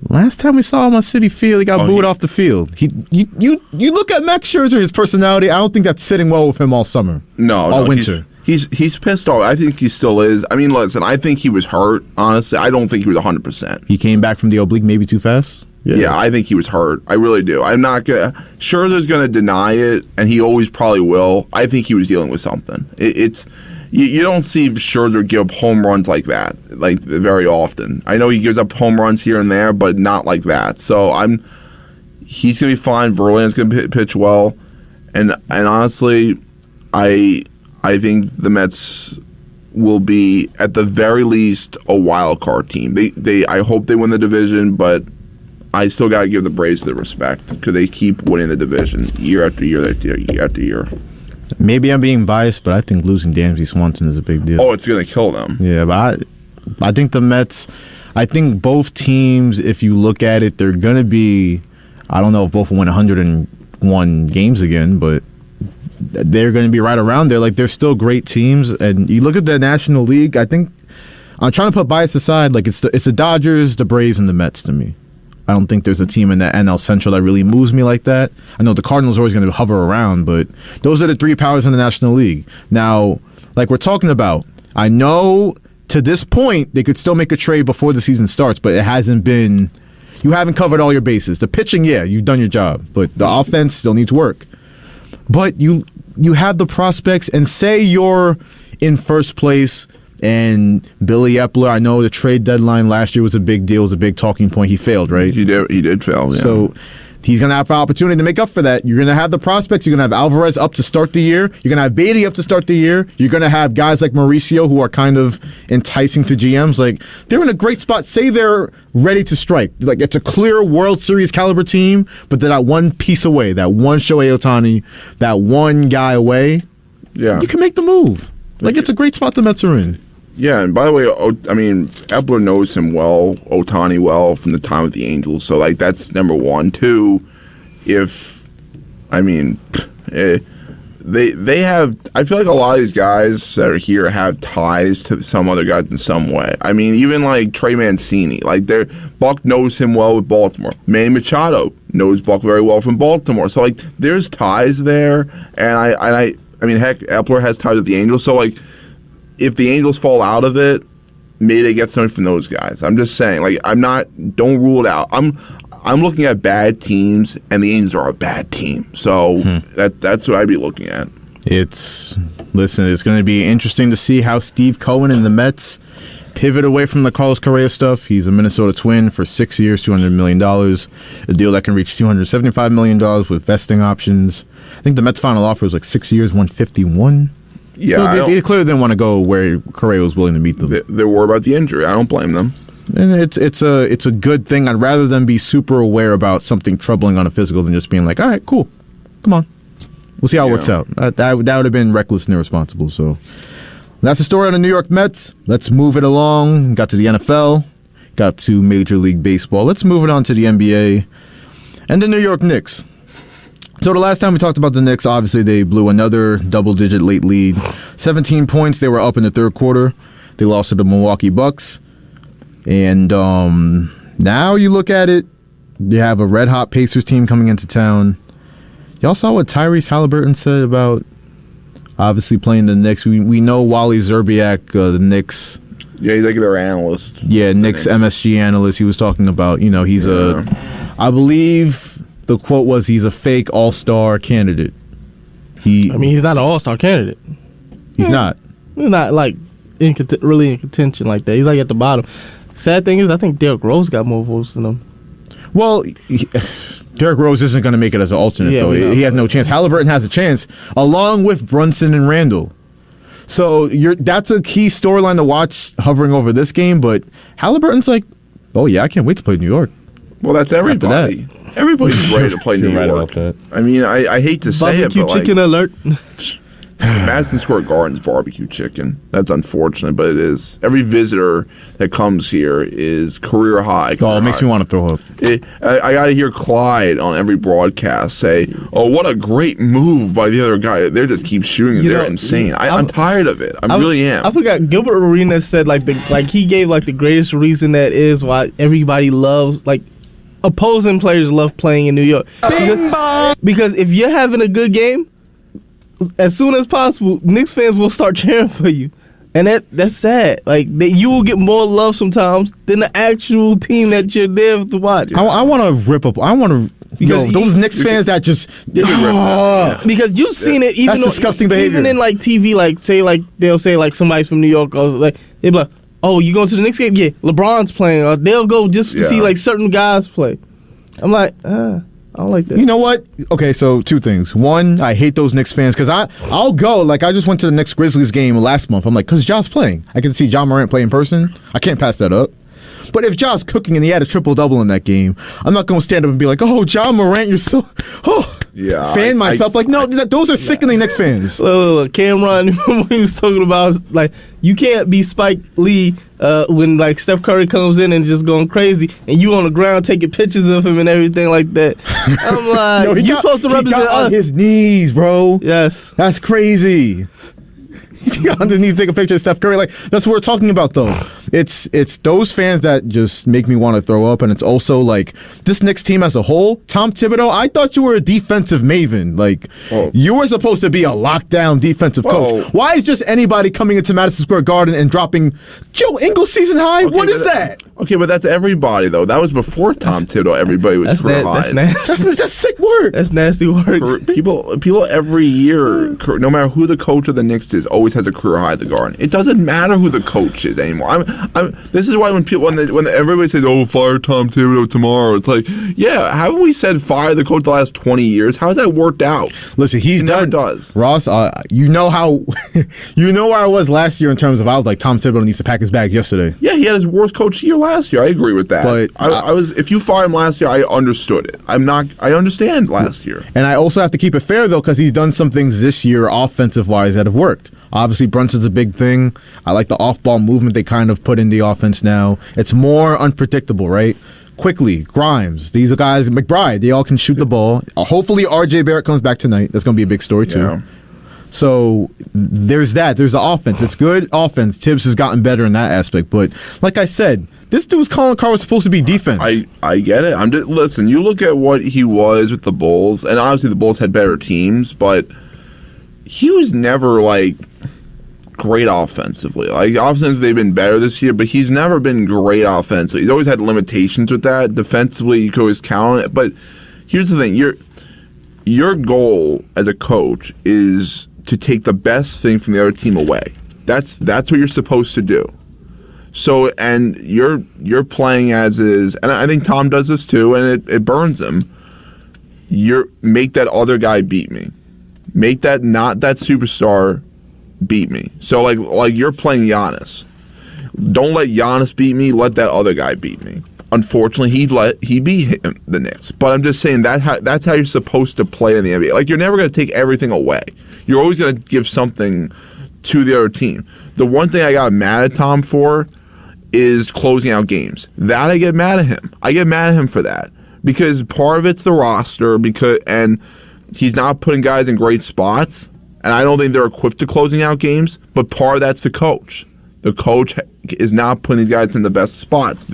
last time we saw him on Citi Field, he got booed off the field. You look at Max Scherzer, his personality, I don't think that's sitting well with him all summer. All winter. He's pissed off. I think he still is. I mean, listen, I think he was hurt, honestly. I don't think he was 100%. He came back from the oblique maybe too fast? Yeah, I think he was hurt. I really do. I'm not going to... Scherzer's going to deny it, and he always probably will. I think he was dealing with something. You don't see Scherzer give up home runs like that, like very often. I know he gives up home runs here and there, but not like that. So he's going to be fine. Verlander's going to pitch well. And honestly, I think the Mets will be, at the very least, a wild card team. I hope they win the division, but I still got to give the Braves the respect because they keep winning the division year after year after year. Maybe I'm being biased, but I think losing Dansby Swanson is a big deal. Oh, it's going to kill them. Yeah, but I think the Mets, I think both teams, if you look at it, they're going to be, I don't know if both will win 101 games again, but they're going to be right around there. Like, they're still great teams. And you look at the National League, I think, I'm trying to put bias aside, like it's the Dodgers, the Braves, and the Mets to me. I don't think there's a team in the NL Central that really moves me like that. I know the Cardinals are always going to hover around, but those are the three powers in the National League. Now, like we're talking about, I know to this point they could still make a trade before the season starts, but it hasn't been... You haven't covered all your bases. The pitching, yeah, you've done your job, but the offense still needs work. But you have the prospects, and say you're in first place... And Billy Epler, I know the trade deadline last year was a big deal, was a big talking point. He failed, right? He did fail, yeah. So he's going to have an opportunity to make up for that. You're going to have the prospects. You're going to have Alvarez up to start the year. You're going to have Beatty up to start the year. You're going to have guys like Mauricio who are kind of enticing to GMs. Like, they're in a great spot. Say they're ready to strike. Like, it's a clear World Series caliber team, but they're that one piece away, that one Shohei Ohtani, that one guy away. Yeah. You can make the move. Like, it's a great spot the Mets are in. Yeah, and by the way, Epler knows him well, Ohtani well, from the time with the Angels. So, like, that's number one. Two, they have. I feel like a lot of these guys that are here have ties to some other guys in some way. I mean, even like Trey Mancini, like Buck knows him well with Baltimore. Manny Machado knows Buck very well from Baltimore. So, like, there's ties there, and I mean, heck, Epler has ties with the Angels. So, like, if the Angels fall out of it, maybe they get something from those guys. I'm just saying, like, don't rule it out. I'm looking at bad teams, and the Angels are a bad team. So that's what I'd be looking at. It's going to be interesting to see how Steve Cohen and the Mets pivot away from the Carlos Correa stuff. He's a Minnesota Twin for 6 years, $200 million, a deal that can reach $275 million with vesting options. I think the Mets' final offer was like 6 years, $151. Yeah, so they clearly didn't want to go where Correa was willing to meet them. They're worried about the injury. I don't blame them. And it's a good thing. I'd rather them be super aware about something troubling on a physical than just being like, all right, cool, come on, we'll see how it works out. That would have been reckless and irresponsible. So that's the story on the New York Mets. Let's move it along. Got to the NFL, got to Major League Baseball. Let's move it on to the NBA and the New York Knicks. So the last time we talked about the Knicks, obviously they blew another double-digit late lead. 17 points. They were up in the third quarter. They lost to the Milwaukee Bucks. And now you look at it, you have a red-hot Pacers team coming into town. Y'all saw what Tyrese Halliburton said about obviously playing the Knicks. We know Wally Zerbiak, the Knicks. Yeah, he's like their analyst. Yeah, Knicks MSG analyst. He was talking about, he's I believe the quote was he's a fake all-star candidate. He's not an all-star candidate. He's not. He's not, like, really in contention like that. He's, like, at the bottom. Sad thing is, I think Derrick Rose got more votes than him. Well, Derrick Rose isn't going to make it as an alternate, though. He has no chance. Halliburton has a chance, along with Brunson and Randall. So that's a key storyline to watch hovering over this game, but Halliburton's like, oh, yeah, I can't wait to play New York. Well, that's everybody. Everybody's ready to play New York. Right about that. I mean, I hate to say it, but chicken alert. Madison Square Garden's barbecue chicken. That's unfortunate, but it is. Every visitor that comes here is career high. It makes me want to throw up. I got to hear Clyde on every broadcast say, "Oh, what a great move by the other guy." They just keep shooting. They're insane. I'm tired of it. I really am. I forgot. Gilbert Arenas said he gave the greatest reason that is why everybody loves opposing players love playing in New York. Because if you're having a good game, as soon as possible, Knicks fans will start cheering for you. And that's sad. You will get more love sometimes than the actual team that you're there to watch. I want to rip up. I want to those Knicks fans that just because you've seen it. Even that's disgusting behavior. Even in TV, they'll say somebody's from New York, or they'll be like, "Oh, you going to the Knicks game? Yeah, LeBron's playing." Or they'll go just to see certain guys play. I'm like, I don't like that. You know what? Okay, so two things. One, I hate those Knicks fans because I'll go. I just went to the Knicks Grizzlies game last month. I'm like, because Ja's playing. I can see John Morant play in person. I can't pass that up. But if Ja's cooking and he had a triple-double in that game, I'm not going to stand up and be like, oh, John Morant, you're so... fan myself. No, those are sickening Knicks fans. Look, Cameron, when he was talking about, you can't be Spike Lee when, Steph Curry comes in and just going crazy, and you on the ground taking pictures of him and everything like that. I'm like, you're supposed to represent us. On his knees, bro. Yes. That's crazy. He got underneath, take a picture of Steph Curry. That's what we're talking about, though. It's those fans that just make me want to throw up, and it's also this Knicks team as a whole. Tom Thibodeau, I thought you were a defensive maven. You were supposed to be a lockdown defensive coach. Why is just anybody coming into Madison Square Garden and dropping Joe Ingles season high? Okay, what is that? Okay, but that's everybody, though. That was before Tom Thibodeau. Everybody was career high. That's nasty. That's sick work. That's nasty work. People every year, no matter who the coach of the Knicks is, always has a career high at the Garden. It doesn't matter who the coach is anymore. This is why when everybody says, "Oh, fire Tom Thibodeau tomorrow," it's like, yeah, haven't we said fire the coach the last 20 years? How has that worked out? Listen, he never does. Ross, you know how, where I was last year in terms of I was like, Tom Thibodeau needs to pack his bag yesterday. Yeah, he had his worst coach year last year. I agree with that. But I was, if you fired him last year, I understood it. I understand last year. And I also have to keep it fair though, because he's done some things this year offensive wise that have worked. Obviously, Brunson's a big thing. I like the off-ball movement they kind of put in the offense now. It's more unpredictable, right? Quickly, Grimes, these are guys, McBride, they all can shoot the ball. Hopefully, RJ Barrett comes back tonight. That's going to be a big story, too. Yeah. So there's that. There's the offense. It's good offense. Tibbs has gotten better in that aspect. But like I said, this dude's calling card was supposed to be defense. I get it. Listen, you look at what he was with the Bulls, and obviously the Bulls had better teams, but he was never like great offensively. Like offensively, they've been better this year, but he's never been great offensively. He's always had limitations with that. Defensively, you can always count on it. But here's the thing: your goal as a coach is to take the best thing from the other team away. That's what you're supposed to do. So, and you're playing as is, and I think Tom does this too, and it burns him. Make that other guy beat me. Make that not that superstar beat me. So like you're playing Giannis. Don't let Giannis beat me. Let that other guy beat me. Unfortunately, he beat him, the Knicks. But I'm just saying that's how you're supposed to play in the NBA. Like you're never going to take everything away. You're always going to give something to the other team. The one thing I got mad at Tom for is closing out games. That I get mad at him. I get mad at him for that because part of it's the roster and he's not putting guys in great spots. And I don't think they're equipped to closing out games. But part of that's the coach. The coach is not putting these guys in the best spots.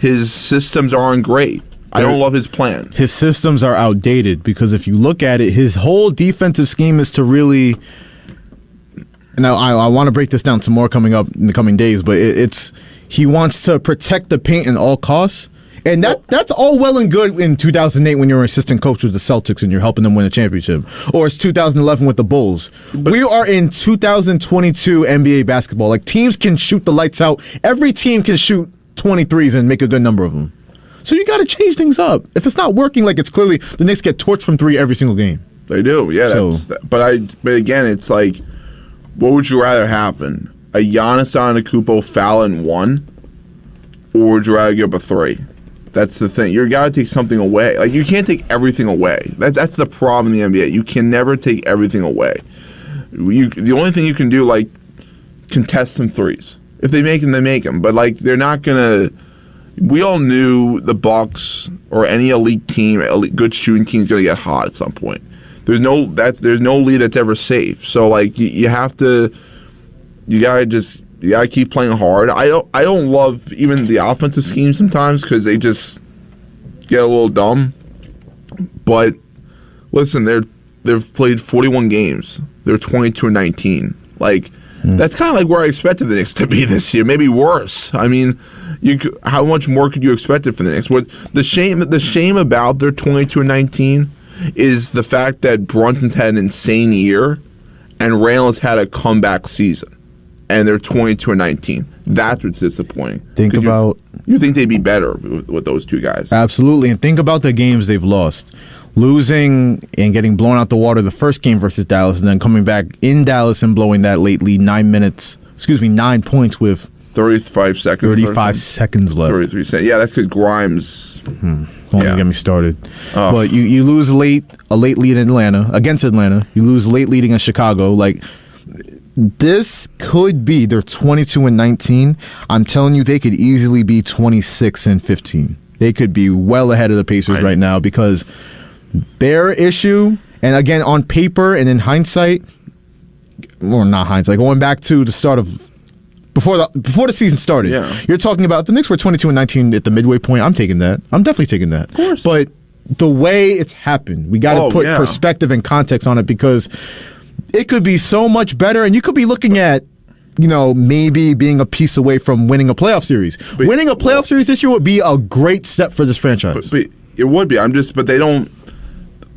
His systems aren't great. I don't love his plan. His systems are outdated because if you look at it, his whole defensive scheme is to really. Now, I want to break this down some more coming up in the coming days, but he wants to protect the paint at all costs. And that's all well and good in 2008 when you're an assistant coach with the Celtics and you're helping them win a championship. Or it's 2011 with the Bulls. We are in 2022 NBA basketball. Like, teams can shoot the lights out. Every team can shoot 23s and make a good number of them. So you got to change things up. If it's not working, like it's clearly the Knicks get torched from three every single game. They do, yeah. But again, it's like, what would you rather happen? A Giannis Antetokounmpo foul in one, or would you rather give up a three? That's the thing. You got to take something away. Like you can't take everything away. That's the problem in the NBA. You can never take everything away. The only thing you can do, like, contest some threes. If they make them, they make them. But like they're not gonna. We all knew the Bucks or any elite team, good shooting team, is going to get hot at some point. There's no lead that's ever safe. So like you gotta keep playing hard. I don't love even the offensive scheme sometimes because they just get a little dumb. But listen, they've played 41 games. They're 22-19. Like that's kind of like where I expected the Knicks to be this year. Maybe worse. I mean. How much more could you expect it for the Knicks? What the shame about their 22-19 is the fact that Brunson's had an insane year, and Reynolds had a comeback season, and they're 22-19. That's what's disappointing. You think they'd be better with those two guys? Absolutely, and think about the games they've lost, losing and getting blown out the water the first game versus Dallas, and then coming back in Dallas and blowing that late lead 9 points with. 35 seconds. 35 seconds left. 33 seconds. Yeah, that's because Grimes. Don't get me started. Oh. But you lose a late lead in against Atlanta. You lose late lead against Chicago. Like, this could be their 22-19. I'm telling you, they could easily be 26-15. They could be well ahead of the Pacers right now because their issue, and again on paper and in hindsight, or not hindsight, going back to the start of. Before the season started, You're talking about the Knicks were 22-19 at the midway point. I'm taking that. I'm definitely taking that. Of course. But the way it's happened, we got to put perspective and context on it because it could be so much better, and you could be looking at, maybe being a piece away from winning a playoff series. Winning a playoff series this year would be a great step for this franchise. But it would be. But they don't.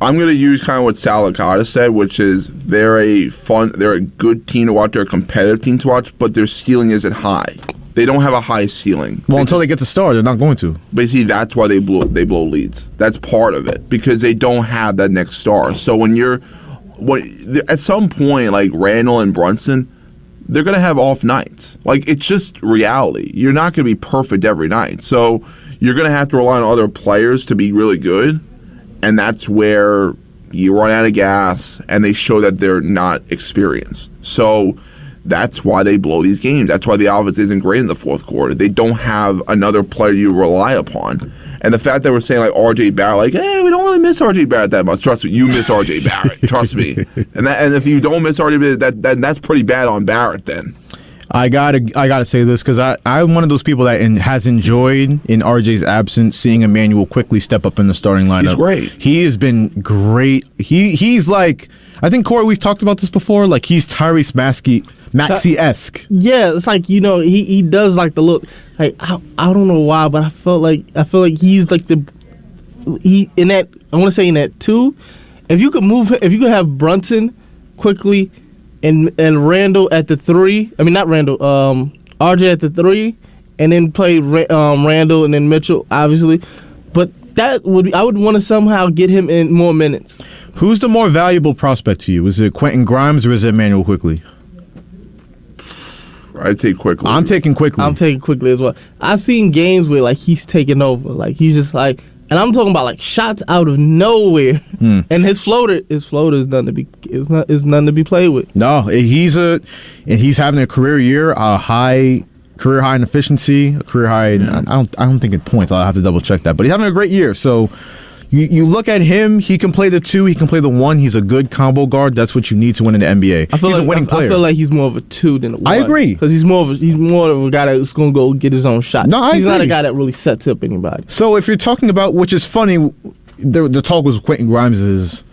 I'm going to use kind of what Sal Licata said, which is they're a good team to watch, they're a competitive team to watch, but their ceiling isn't high. They don't have a high ceiling. Well, until they get the star, they're not going to. But see, that's why they blow leads. That's part of it because they don't have that next star. So at some point, like Randall and Brunson, they're going to have off nights. Like, it's just reality. You're not going to be perfect every night. So you're going to have to rely on other players to be really good. And that's where you run out of gas, and they show that they're not experienced. So that's why they blow these games. That's why the offense isn't great in the fourth quarter. They don't have another player you rely upon. And the fact that we're saying like R.J. Barrett, like, hey, we don't really miss R.J. Barrett that much. Trust me, you miss R.J. Barrett. Trust me. And if you don't miss R.J. Barrett, that's pretty bad on Barrett then. I gotta say this because I'm one of those people that has enjoyed in RJ's absence seeing Emmanuel quickly step up in the starting lineup. He's great. He has been great. He's like, I think, Kory, we've talked about this before. Like, he's Tyrese Maxey-esque. Yeah, it's like, he does like the look. Like, I don't know why, but I feel like he's like in that. I want to say in that 2. If you could have Brunson quickly. And Randall at the 3. I mean, not Randall. RJ at the 3, and then play Randall and then Mitchell, obviously. But I would want to somehow get him in more minutes. Who's the more valuable prospect to you? Is it Quentin Grimes or is it Emmanuel Quickly? I'd take Quickly. I'm taking Quickly. I'm taking Quickly as well. I've seen games where like he's taking over. Like he's just like. And I'm talking about like shots out of nowhere, and his floater is nothing to be. It's nothing to be played with. No, he's having a career year, career high in efficiency, a career high. I don't think in points. I'll have to double check that, but he's having a great year. So you look at him. He can play the 2. He can play the 1. He's a good combo guard. That's what you need to win in the NBA. He's a winning player. I feel like he's more of a 2 than a 1. I agree because he's more of a guy that's going to go get his own shot. No, he's not a guy that really sets up anybody. So if you're talking about, which is funny, the talk was Quentin Grimes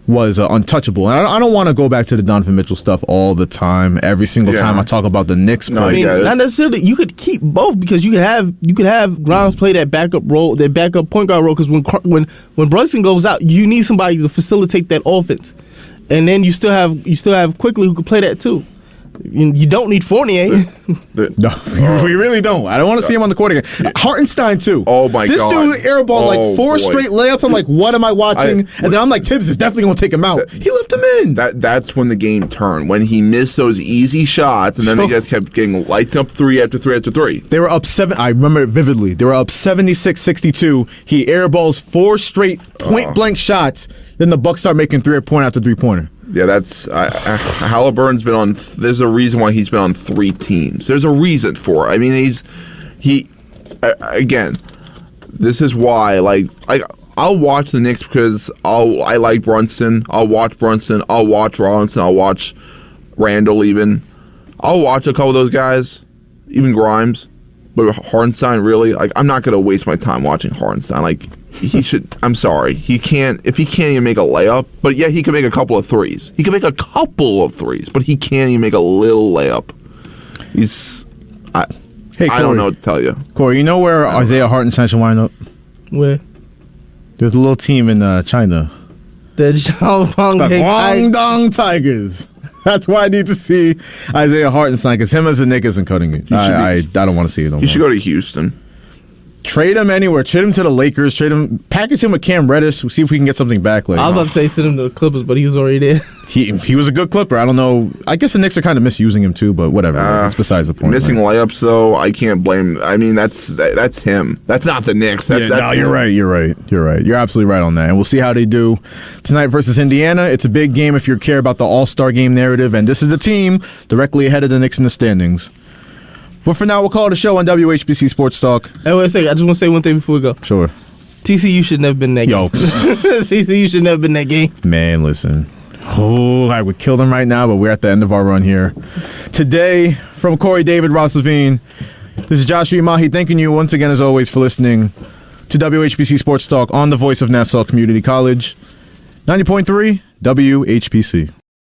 was untouchable, and I don't want to go back to the Donovan Mitchell stuff all the time. Every single time I talk about the Knicks, no, I mean, not necessarily. You could keep both because you could have Grimes play that backup role, that backup point guard role. Because when Brunson goes out, you need somebody to facilitate that offense, and then you still have Quickly who could play that too. You don't need Fournier. No, we really don't. I don't want to see him on the court again. Hartenstein, too. Oh, my this God. This dude airballed like 4 straight layups. I'm like, what am I watching? And then I'm like, Tibbs is definitely going to take him out. He left him in. That's when the game turned. When he missed those easy shots, and then they just kept getting lights up 3 after 3 after 3. They were up 7. I remember it vividly. They were up 76-62. He airballs 4 straight point-blank shots. Then the Bucks start making 3-point after 3-pointer. Yeah, that's Halliburton's been on. There's a reason why he's been on 3 teams. There's a reason for it. I mean, again. This is why, like I'll watch the Knicks because I like Brunson. I'll watch Brunson. I'll watch Robinson. I'll watch Randall. Even I'll watch a couple of those guys, even Grimes. But Hartenstein, really, like I'm not gonna waste my time watching Hartenstein. Like he should. I'm sorry, he can't. If he can't even make a layup, but yeah, he can make a couple of threes. He can make a couple of threes, but he can't even make a little layup. Hey, Kory, I don't know what to tell you. Kory, you know where Isaiah Hartenstein should wind up? Where? There's a little team in China. The Guangdong Tigers. That's why I need to see Isaiah Hartenstein, because him as a Knick isn't cutting it. I don't want to see it no more. You should go to Houston. Trade him anywhere. Trade him to the Lakers. Trade him. Package him with Cam Reddish. We'll see if we can get something back. Like, I was about to say send him to the Clippers, but he was already there. He was a good Clipper. I don't know. I guess the Knicks are kind of misusing him too, but whatever. That's besides the point. Missing layups, though, I can't blame. I mean, that's him. That's not the Knicks. That's you're right. You're right. You're absolutely right on that. And we'll see how they do tonight versus Indiana. It's a big game if you care about the All-Star game narrative, and this is the team directly ahead of the Knicks in the standings. But for now, we'll call it a show on WHPC Sports Talk. Hey, wait a second. I just want to say one thing before we go. Sure. TCU should never been that game. TCU should never been that game. Man, listen. Oh, I would kill them right now, but we're at the end of our run here. Today, from Kory, David, Ross, Levine, this is Joshua Umahi thanking you once again, as always, for listening to WHPC Sports Talk on the voice of Nassau Community College, 90.3 WHPC.